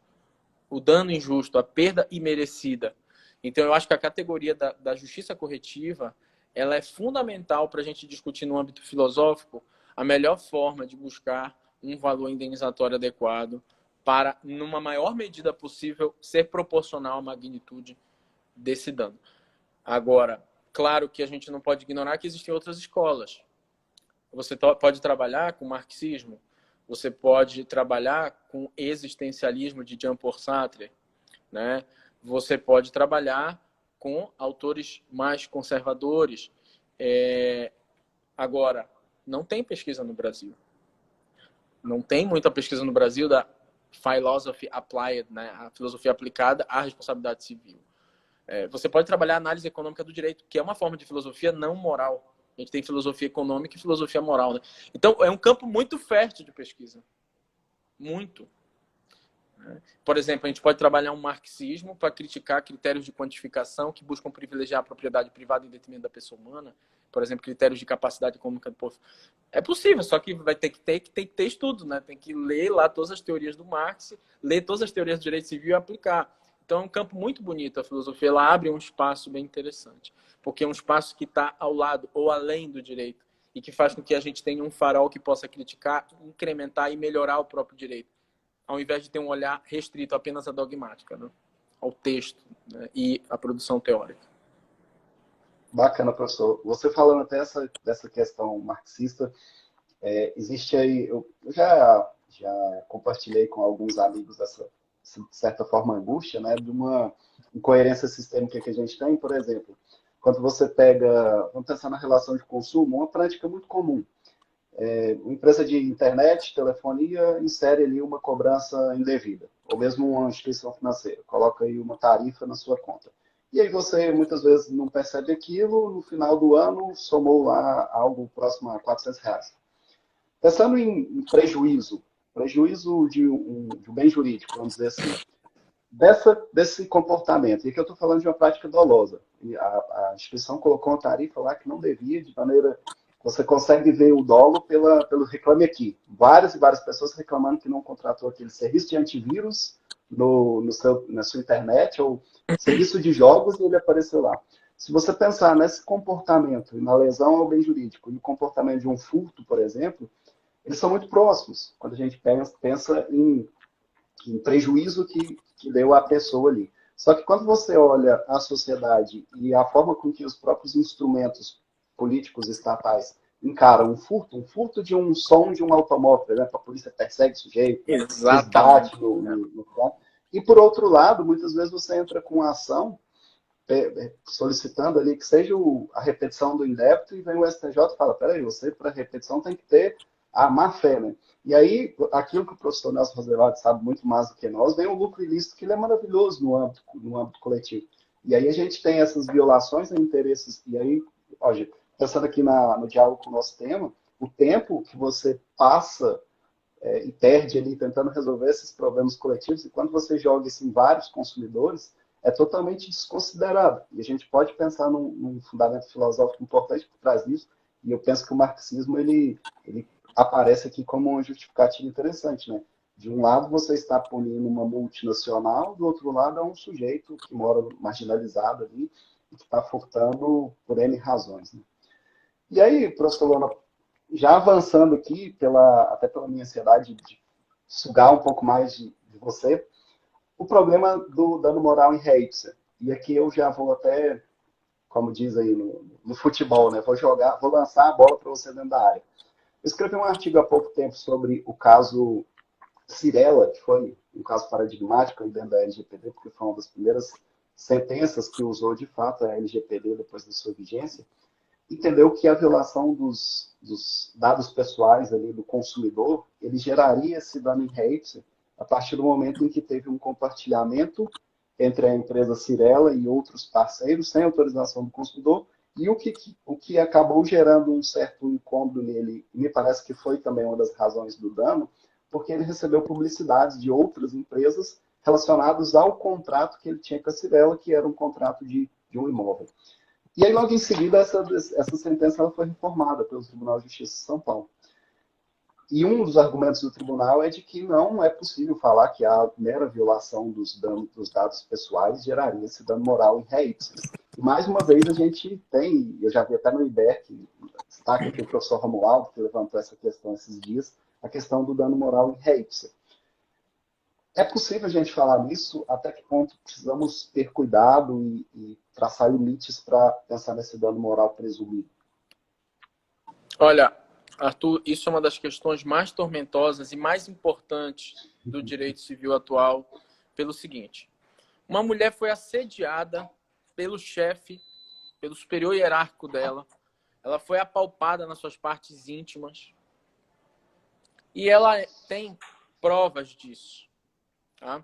o dano injusto, a perda imerecida. Então, eu acho que a categoria da justiça corretiva ela é fundamental para a gente discutir no âmbito filosófico a melhor forma de buscar um valor indenizatório adequado para, numa maior medida possível, ser proporcional à magnitude desse dano. Agora, claro que a gente não pode ignorar que existem outras escolas. Você pode trabalhar com marxismo, você pode trabalhar com existencialismo de Jean-Paul Sartre, né? Você pode trabalhar com autores mais conservadores. Agora, não tem pesquisa no Brasil. Não tem muita pesquisa no Brasil da philosophy applied, né? A filosofia aplicada à responsabilidade civil. Você pode trabalhar a análise econômica do direito, que é uma forma de filosofia não moral. A gente tem filosofia econômica e filosofia moral, né? Então, é um campo muito fértil de pesquisa. Muito. Por exemplo, a gente pode trabalhar um marxismo para criticar critérios de quantificação que buscam privilegiar a propriedade privada em detrimento da pessoa humana. Por exemplo, critérios de capacidade econômica do povo. É possível, só que vai ter que ter estudo, né? Tem que ler lá todas as teorias do Marx, ler todas as teorias do direito civil e aplicar. Então, é um campo muito bonito a filosofia. Ela abre um espaço bem interessante. Porque é um espaço que está ao lado ou além do direito e que faz com que a gente tenha um farol que possa criticar, incrementar e melhorar o próprio direito, ao invés de ter um olhar restrito apenas à dogmática, né? Ao texto, né? E à produção teórica. Bacana, professor. Você falando até dessa questão marxista, existe aí, eu já compartilhei com alguns amigos dessa, de certa forma, angústia, né, de uma incoerência sistêmica que a gente tem. Por exemplo, quando você pega, vamos pensar na relação de consumo, uma prática muito comum. Uma empresa de internet, telefonia, insere ali uma cobrança indevida, ou mesmo uma instituição financeira, coloca aí uma tarifa na sua conta. E aí você muitas vezes não percebe aquilo, no final do ano somou lá algo próximo a R$ 400. Pensando em prejuízo de um bem jurídico, vamos dizer assim, desse comportamento, e que eu estou falando de uma prática dolosa. E a instituição colocou uma tarifa lá que não devia, de maneira... Você consegue ver o dolo pelo Reclame Aqui. Várias e várias pessoas reclamando que não contratou aquele serviço de antivírus na sua internet, ou serviço de jogos, e ele apareceu lá. Se você pensar nesse comportamento, na lesão ao bem jurídico, e o comportamento de um furto, por exemplo, eles são muito próximos, quando a gente pensa em prejuízo que deu à pessoa ali. Só que quando você olha a sociedade e a forma com que os próprios instrumentos políticos estatais encaram um furto de um som de um automóvel, por exemplo, a polícia persegue o sujeito, eles batem no carro. E, por outro lado, muitas vezes você entra com uma ação solicitando ali que seja a repetição do indébito e vem o STJ e fala, peraí, você para repetição tem que ter a má-fé, né? E aí, aquilo que o professor Nelson Roosevelt sabe muito mais do que nós, vem o lucro ilícito, que ele é maravilhoso no âmbito coletivo. E aí a gente tem essas violações de interesses, e aí, ó, gente, pensando aqui no diálogo com o nosso tema, o tempo que você passa e perde ali tentando resolver esses problemas coletivos, e quando você joga isso em vários consumidores, é totalmente desconsiderado. E a gente pode pensar num fundamento filosófico importante por trás disso, e eu penso que o marxismo ele aparece aqui como uma justificativa interessante, né? De um lado você está punindo uma multinacional, do outro lado é um sujeito que mora marginalizado ali e que está furtando por N razões. Né? E aí, professor Lona, já avançando aqui, até pela minha ansiedade de sugar um pouco mais de você, o problema do dano moral em Reitzer. E aqui eu já vou até, como diz aí no futebol, né? Vou lançar a bola para você dentro da área. Eu escrevi um artigo há pouco tempo sobre o caso Cirela, que foi um caso paradigmático aí dentro da LGPD, porque foi uma das primeiras sentenças que usou de fato a LGPD depois da sua vigência. Entendeu que a violação dos dados pessoais ali do consumidor, ele geraria esse dano em Reitzer a partir do momento em que teve um compartilhamento entre a empresa Cirela e outros parceiros, sem autorização do consumidor, e o que acabou gerando um certo incômodo nele, e me parece que foi também uma das razões do dano, porque ele recebeu publicidades de outras empresas relacionadas ao contrato que ele tinha com a Cirela, que era um contrato de um imóvel. E aí, logo em seguida, essa sentença ela foi reformada pelo Tribunal de Justiça de São Paulo. E um dos argumentos do tribunal é de que não é possível falar que a mera violação dos dados pessoais geraria esse dano moral em Reitzer. E, mais uma vez, a gente tem, eu já vi até no IBEC, destaca aqui o professor Romualdo, que levantou essa questão esses dias, a questão do dano moral em Reitzer. É possível a gente falar nisso? Até que ponto precisamos ter cuidado e traçar limites para pensar nesse dano moral presumido? Olha, Arthur, isso é uma das questões mais tormentosas e mais importantes do direito civil atual, pelo seguinte: uma mulher foi assediada pelo chefe, pelo superior hierárquico dela, ela foi apalpada nas suas partes íntimas e ela tem provas disso, tá?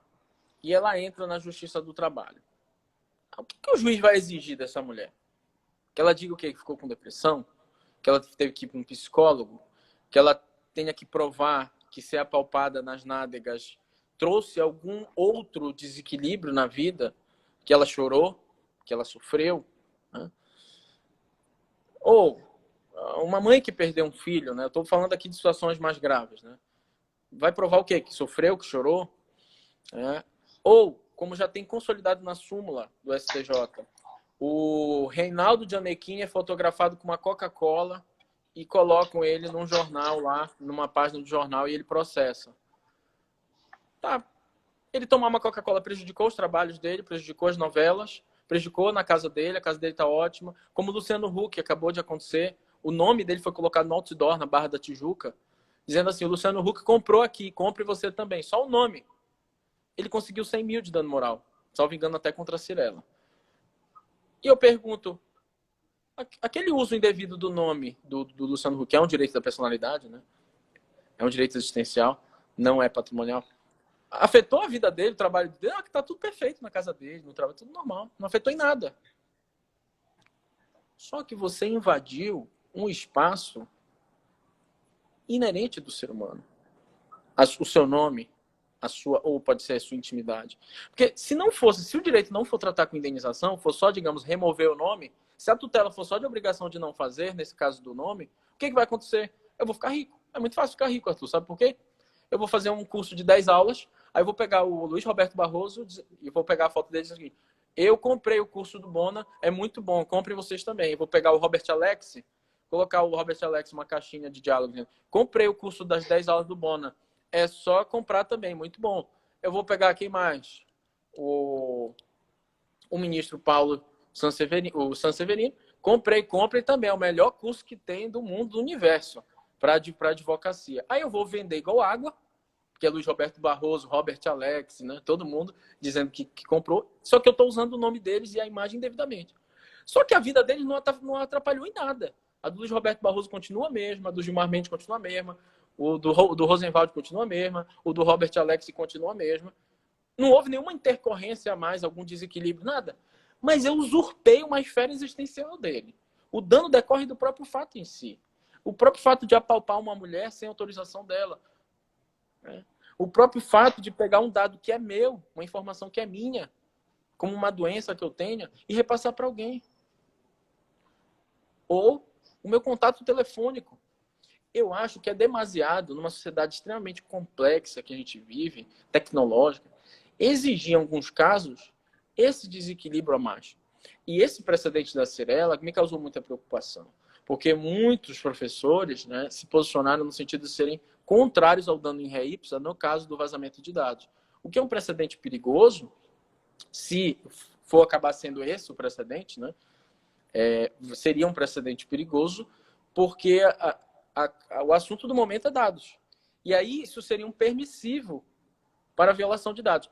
E ela entra na Justiça do Trabalho. O que o juiz vai exigir dessa mulher? Que ela diga o quê? Que ficou com depressão? Que ela teve que ir para um psicólogo? Que ela tenha que provar que ser apalpada nas nádegas trouxe algum outro desequilíbrio na vida? Que ela chorou? Que ela sofreu? Né? Ou uma mãe que perdeu um filho, né? Eu estou falando aqui de situações mais graves, né? Vai provar o quê? Que sofreu, que chorou? Né? Ou, como já tem consolidado na súmula do STJ, o Reinaldo Gianecchini é fotografado com uma Coca-Cola e colocam ele num jornal lá, numa página do jornal, e ele processa. Tá. Ele tomar uma Coca-Cola prejudicou os trabalhos dele, prejudicou as novelas, prejudicou na casa dele, a casa dele tá ótima. Como o Luciano Huck, acabou de acontecer, o nome dele foi colocado no outdoor, na Barra da Tijuca, dizendo assim, o Luciano Huck comprou aqui, compre você também. Só o nome. Ele conseguiu 100 mil de dano moral. Salvo engano, até contra a Cirela. E eu pergunto, aquele uso indevido do nome do Luciano Huck é um direito da personalidade, né? É um direito existencial, não é patrimonial. Afetou a vida dele, o trabalho dele? Que tá tudo perfeito na casa dele, no trabalho, tudo normal. Não afetou em nada. Só que você invadiu um espaço inerente do ser humano. O seu nome, ou pode ser a sua intimidade. Porque se o direito não for tratar com indenização, for só, digamos, remover o nome, se a tutela for só de obrigação de não fazer, nesse caso do nome, o que vai acontecer? Eu vou ficar rico. É muito fácil ficar rico, Arthur. Sabe por quê? Eu vou fazer um curso de 10 aulas, aí eu vou pegar o Luiz Roberto Barroso e vou pegar a foto dele e dizer assim, eu comprei o curso do Bona, é muito bom, comprem vocês também. Eu vou pegar o Robert Alex, colocar o Robert Alex numa caixinha de diálogo, comprei o curso das 10 aulas do Bona, é só comprar também, muito bom. Eu vou pegar aqui mais o ministro Paulo Sanseverino. Comprei também. É o melhor curso que tem do mundo, do universo, para advocacia. Aí eu vou vender igual água, que é Luiz Roberto Barroso, Robert Alex, né? Todo mundo dizendo que comprou. Só que eu estou usando o nome deles e a imagem devidamente. Só que a vida deles não atrapalhou em nada. A do Luiz Roberto Barroso continua a mesma, a do Gilmar Mendes continua a mesma, o do Rosenwald continua a mesma, o do Robert Alex continua a mesma. Não houve nenhuma intercorrência a mais, algum desequilíbrio, nada. Mas eu usurpei uma esfera existencial dele. O dano decorre do próprio fato em si. O próprio fato de apalpar uma mulher sem autorização dela. Né? O próprio fato de pegar um dado que é meu, uma informação que é minha, como uma doença que eu tenha, e repassar para alguém. Ou o meu contato telefônico. Eu acho que é demasiado, numa sociedade extremamente complexa que a gente vive, tecnológica, exigir, em alguns casos, esse desequilíbrio a mais. E esse precedente da Cirela me causou muita preocupação, porque muitos professores, né, se posicionaram no sentido de serem contrários ao dano em ré ipsa no caso do vazamento de dados. O que é um precedente perigoso, se for acabar sendo esse o precedente, né, seria um precedente perigoso, porque o assunto do momento é dados. E aí isso seria um permissivo para violação de dados.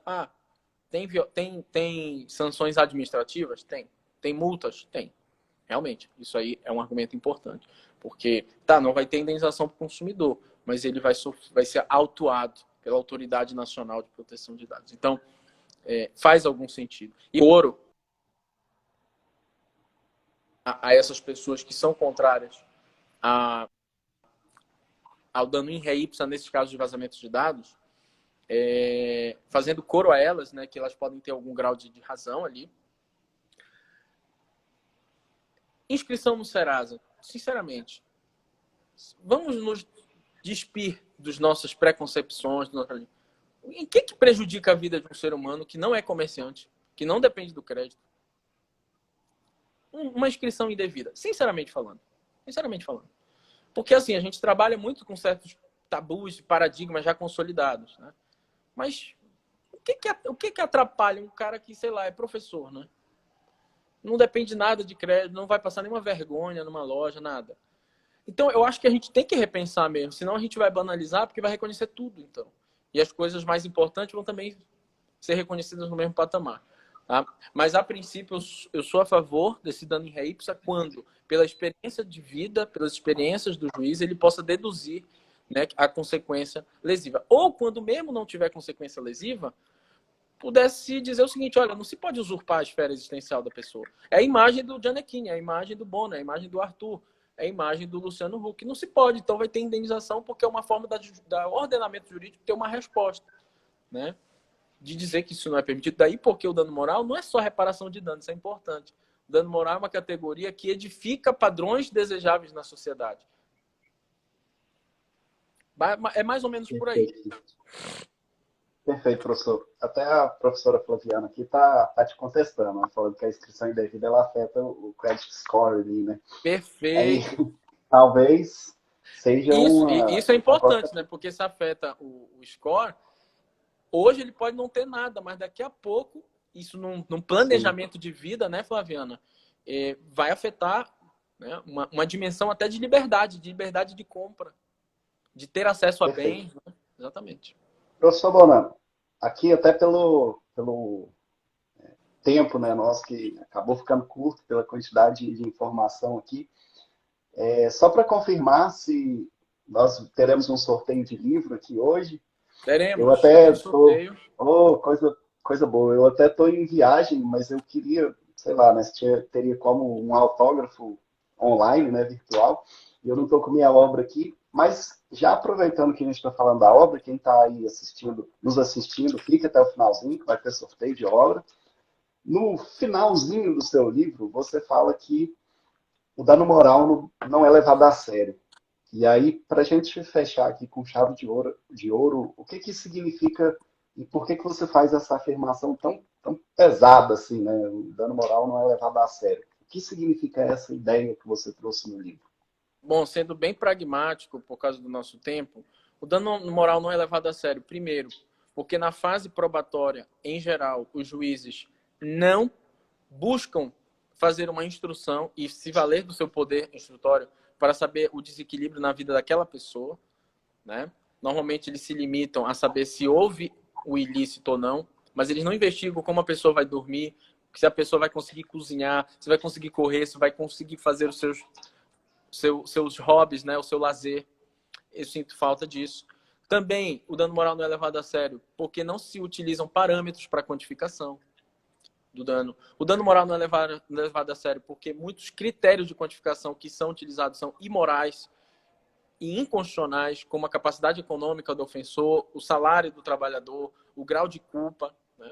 Tem sanções administrativas? Tem. Tem multas? Tem. Realmente, isso aí é um argumento importante. Porque, não vai ter indenização para o consumidor, mas ele vai ser autuado pela Autoridade Nacional de Proteção de Dados. Então, faz algum sentido. E ouro a essas pessoas que são contrárias ao dano in re ipsa, nesses casos de vazamento de dados, fazendo coro a elas, né, que elas podem ter algum grau de razão ali. Inscrição no Serasa, sinceramente, vamos nos despir das nossas preconcepções. Em que prejudica a vida de um ser humano que não é comerciante, que não depende do crédito? Uma inscrição indevida, sinceramente falando. Porque assim, a gente trabalha muito com certos tabus e paradigmas já consolidados, né? Mas o que atrapalha um cara que, sei lá, é professor, né? Não depende de nada de crédito, não vai passar nenhuma vergonha numa loja, nada. Então, eu acho que a gente tem que repensar mesmo, senão a gente vai banalizar, porque vai reconhecer tudo, então. E as coisas mais importantes vão também ser reconhecidas no mesmo patamar. Tá? Mas, a princípio, eu sou a favor desse dano em ré ipsa quando, pela experiência de vida, pelas experiências do juiz, ele possa deduzir, né, a consequência lesiva. Ou, quando mesmo não tiver consequência lesiva, pudesse dizer o seguinte: olha, não se pode usurpar a esfera existencial da pessoa. É a imagem do Gianecchini, é a imagem do Bono, é a imagem do Arthur, é a imagem do Luciano Huck. Não se pode, então vai ter indenização, porque é uma forma da ordenamento jurídico ter uma resposta, né? De dizer que isso não é permitido. Daí porque o dano moral não é só reparação de dano, isso é importante. O dano moral é uma categoria que edifica padrões desejáveis na sociedade. É mais ou menos por aí. Perfeito, professor. Até a professora Flaviana aqui tá te contestando, né? Falando que a inscrição indevida ela afeta o credit score ali, né? Perfeito. Aí, talvez seja isso é importante, né? Porque se afeta o score, hoje ele pode não ter nada, mas daqui a pouco, isso num planejamento de vida, né, Flaviana, vai afetar, né, uma dimensão até de liberdade de compra, de ter acesso a bens. Né? Exatamente. Professor Bonano, aqui até pelo tempo, né, nosso que acabou ficando curto pela quantidade de informação aqui, só para confirmar se nós teremos um sorteio de livro aqui hoje. Teremos. Eu até sorteio. Coisa boa. Eu até estou em viagem, mas eu queria, sei lá, né, se teria como um autógrafo online, né, virtual. E eu não estou com minha obra aqui, mas já aproveitando que a gente está falando da obra, quem está aí nos assistindo, fica até o finalzinho, que vai ter sorteio de obra. No finalzinho do seu livro, você fala que o dano moral não é levado a sério. E aí, para a gente fechar aqui com chave de ouro, o que isso significa e por que você faz essa afirmação tão pesada assim, né? O dano moral não é levado a sério. O que significa essa ideia que você trouxe no livro? Bom, sendo bem pragmático por causa do nosso tempo, o dano moral não é levado a sério. Primeiro, porque na fase probatória, em geral, os juízes não buscam fazer uma instrução e se valer do seu poder instrutório para saber o desequilíbrio na vida daquela pessoa, né? Normalmente eles se limitam a saber se houve o ilícito ou não, mas eles não investigam como a pessoa vai dormir, se a pessoa vai conseguir cozinhar, se vai conseguir correr, se vai conseguir fazer os seus hobbies, né, o seu lazer. Eu sinto falta disso. Também, o dano moral não é levado a sério, porque não se utilizam parâmetros para quantificação do dano. O dano moral não é levado a sério, porque muitos critérios de quantificação que são utilizados são imorais e inconstitucionais, como a capacidade econômica do ofensor, o salário do trabalhador, o grau de culpa, né?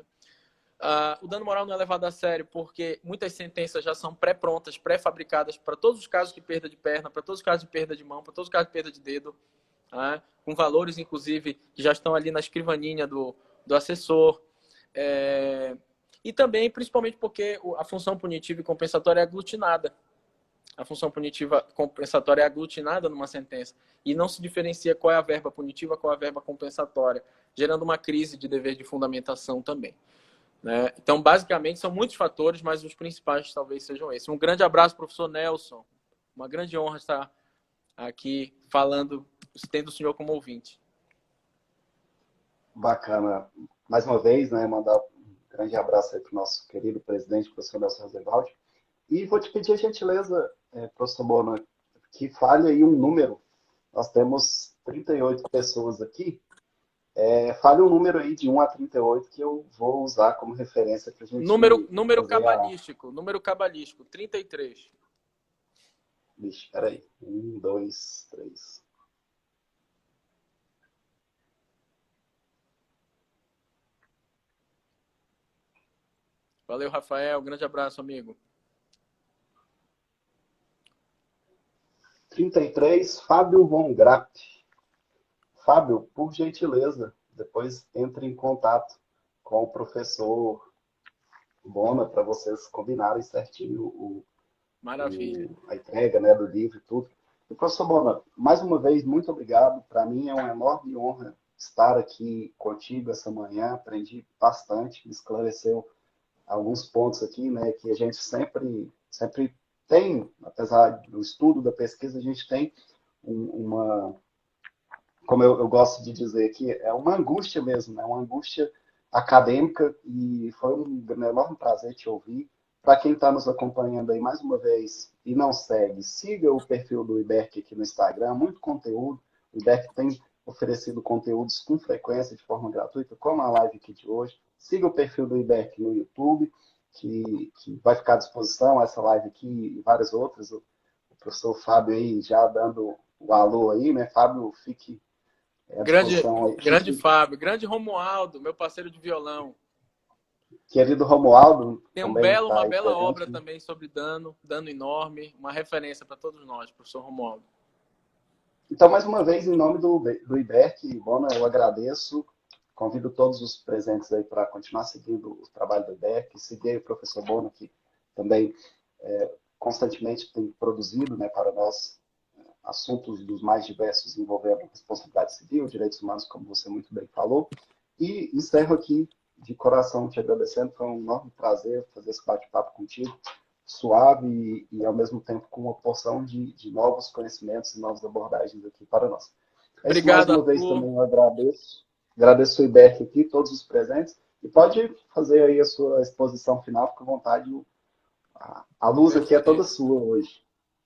O dano moral não é levado a sério porque muitas sentenças já são pré-prontas, pré-fabricadas para todos os casos de perda de perna, para todos os casos de perda de mão, para todos os casos de perda de dedo, né? Com valores, inclusive, que já estão ali na escrivaninha do assessor. E também, principalmente porque a função punitiva e compensatória é aglutinada. A função punitiva compensatória é aglutinada numa sentença e não se diferencia qual é a verba punitiva, qual é a verba compensatória, gerando uma crise de dever de fundamentação também, né? Então, basicamente, são muitos fatores, mas os principais talvez sejam esses. Um grande abraço, professor Nelson. Uma grande honra estar aqui falando, tendo o senhor como ouvinte. Bacana. Mais uma vez, né, mandar um grande abraço aí para o nosso querido presidente, professor Nelson Rosenwald. E vou te pedir a gentileza, professor Bona, que fale aí um número. Nós temos 38 pessoas aqui. Fale um número aí de 1 a 38 que eu vou usar como referência para a gente... Número cabalístico. Número cabalístico, 33. Vixe, peraí. 1, 2, 3. Valeu, Rafael. Grande abraço, amigo. 33, Fábio Von Grapp. Fábio, por gentileza, depois entre em contato com o professor Bona para vocês combinarem certinho Maravilha. a entrega, né, do livro e tudo. E, professor Bona, mais uma vez, muito obrigado. Para mim é uma enorme honra estar aqui contigo essa manhã. Aprendi bastante, me esclareceu alguns pontos aqui, né, que a gente sempre tem, apesar do estudo, da pesquisa, a gente tem uma, como eu gosto de dizer aqui, é uma angústia mesmo, né, uma angústia acadêmica, e foi um enorme prazer te ouvir. Para quem está nos acompanhando aí mais uma vez e não segue, siga o perfil do IBERC aqui no Instagram, muito conteúdo. O IBERC tem oferecido conteúdos com frequência, de forma gratuita, como a live aqui de hoje. Siga o perfil do IBERC no YouTube, que vai ficar à disposição, essa live aqui e várias outras. O professor Fábio aí já dando o alô aí, né? Fábio, fique à disposição aí. Grande Fábio, grande Romualdo, meu parceiro de violão. Querido Romualdo. Tem uma bela obra também sobre dano enorme, uma referência para todos nós, professor Romualdo. Então, mais uma vez, em nome do IBERC, Bona, eu agradeço. Convido todos os presentes aí para continuar seguindo o trabalho do IBERC, seguir o professor Bona, que também constantemente tem produzido, né, para nós assuntos dos mais diversos envolvendo responsabilidade civil, direitos humanos, como você muito bem falou. E encerro aqui de coração te agradecendo. Foi um enorme prazer fazer esse bate-papo contigo, suave e ao mesmo tempo com uma porção de novos conhecimentos e novas abordagens aqui para nós. Obrigado, mais uma vez também eu agradeço. Agradeço o IBERC aqui, todos os presentes. E pode fazer aí a sua exposição final, fica à vontade. A luz aqui é toda sua hoje.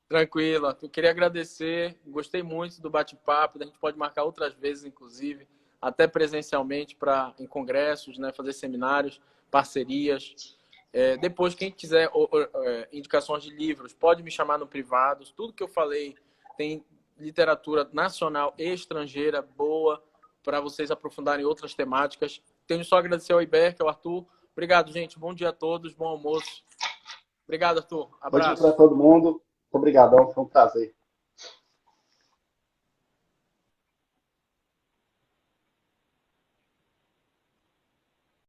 Tranquilo. Eu queria agradecer. Gostei muito do bate-papo. A gente pode marcar outras vezes, inclusive, até presencialmente em congressos, né, fazer seminários, parcerias. Depois, quem quiser indicações de livros, pode me chamar no privado. Tudo que eu falei tem literatura nacional e estrangeira boa para vocês aprofundarem outras temáticas. Tenho só a agradecer ao IBERC, ao Arthur. Obrigado, gente. Bom dia a todos. Bom almoço. Obrigado, Arthur. Abraço. Bom dia para todo mundo. Obrigadão. Foi um prazer.